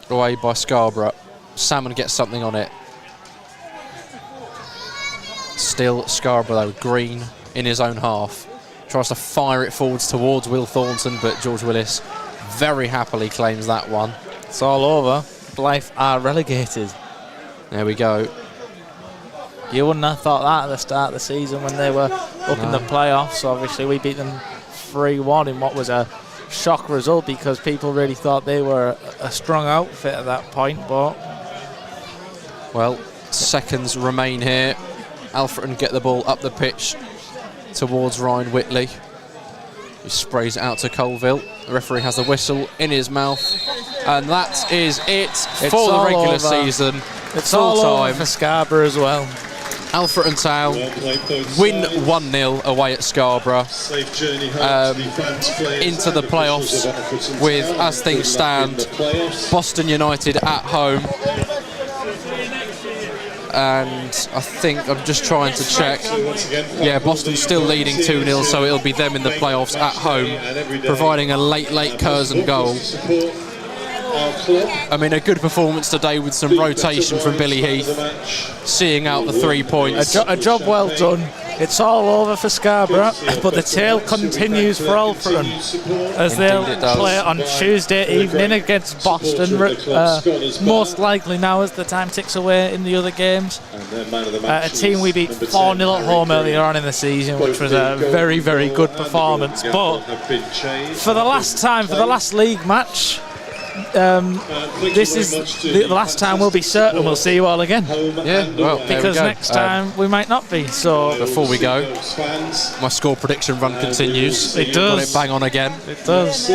Away by Scarborough. Salmon gets something on it. Still Scarborough though. Green in his own half. Tries to fire it forwards towards Will Thornton, but George Willis very happily claims that one. It's all over. Blythe are relegated. There we go. You wouldn't have thought that at the start of the season when they were up in the playoffs. Obviously, we beat them 3-1 in what was a shock result because people really thought they were a strong outfit at that point. But well, seconds remain here. Alfreton get the ball up the pitch towards Ryan Whitley. He sprays it out to Colville. The referee has the whistle in his mouth, and that is it for the regular season. It's all over for Scarborough as well. Alfreton Town win 1-0 away at Scarborough. Safe journey home to the fans, players, Into the playoffs with, as things stand, Boston United at home. And I think I'm just trying to check. Yeah, Boston's still leading 2-0, so it'll be them in the playoffs at home, providing a late Curzon goal. I mean, a good performance today with some rotation from Billy Heath, seeing out the 3 points. A job well done. It's all over for Scarborough, but the tale continues for Alfreton as they'll play on Tuesday evening against Boston. Most likely now as the time ticks away in the other games. A team we beat 4-0 at home earlier on in the season, which was a very, very good performance. But for the last time, for the last league match, this is the last time we'll be certain we'll see you all again. Yeah, well, because next time we might not be. So before we go, my score prediction run continues. It does. Got it bang on again. It does.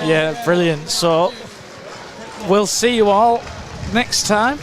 Yeah, brilliant. So we'll see you all next time.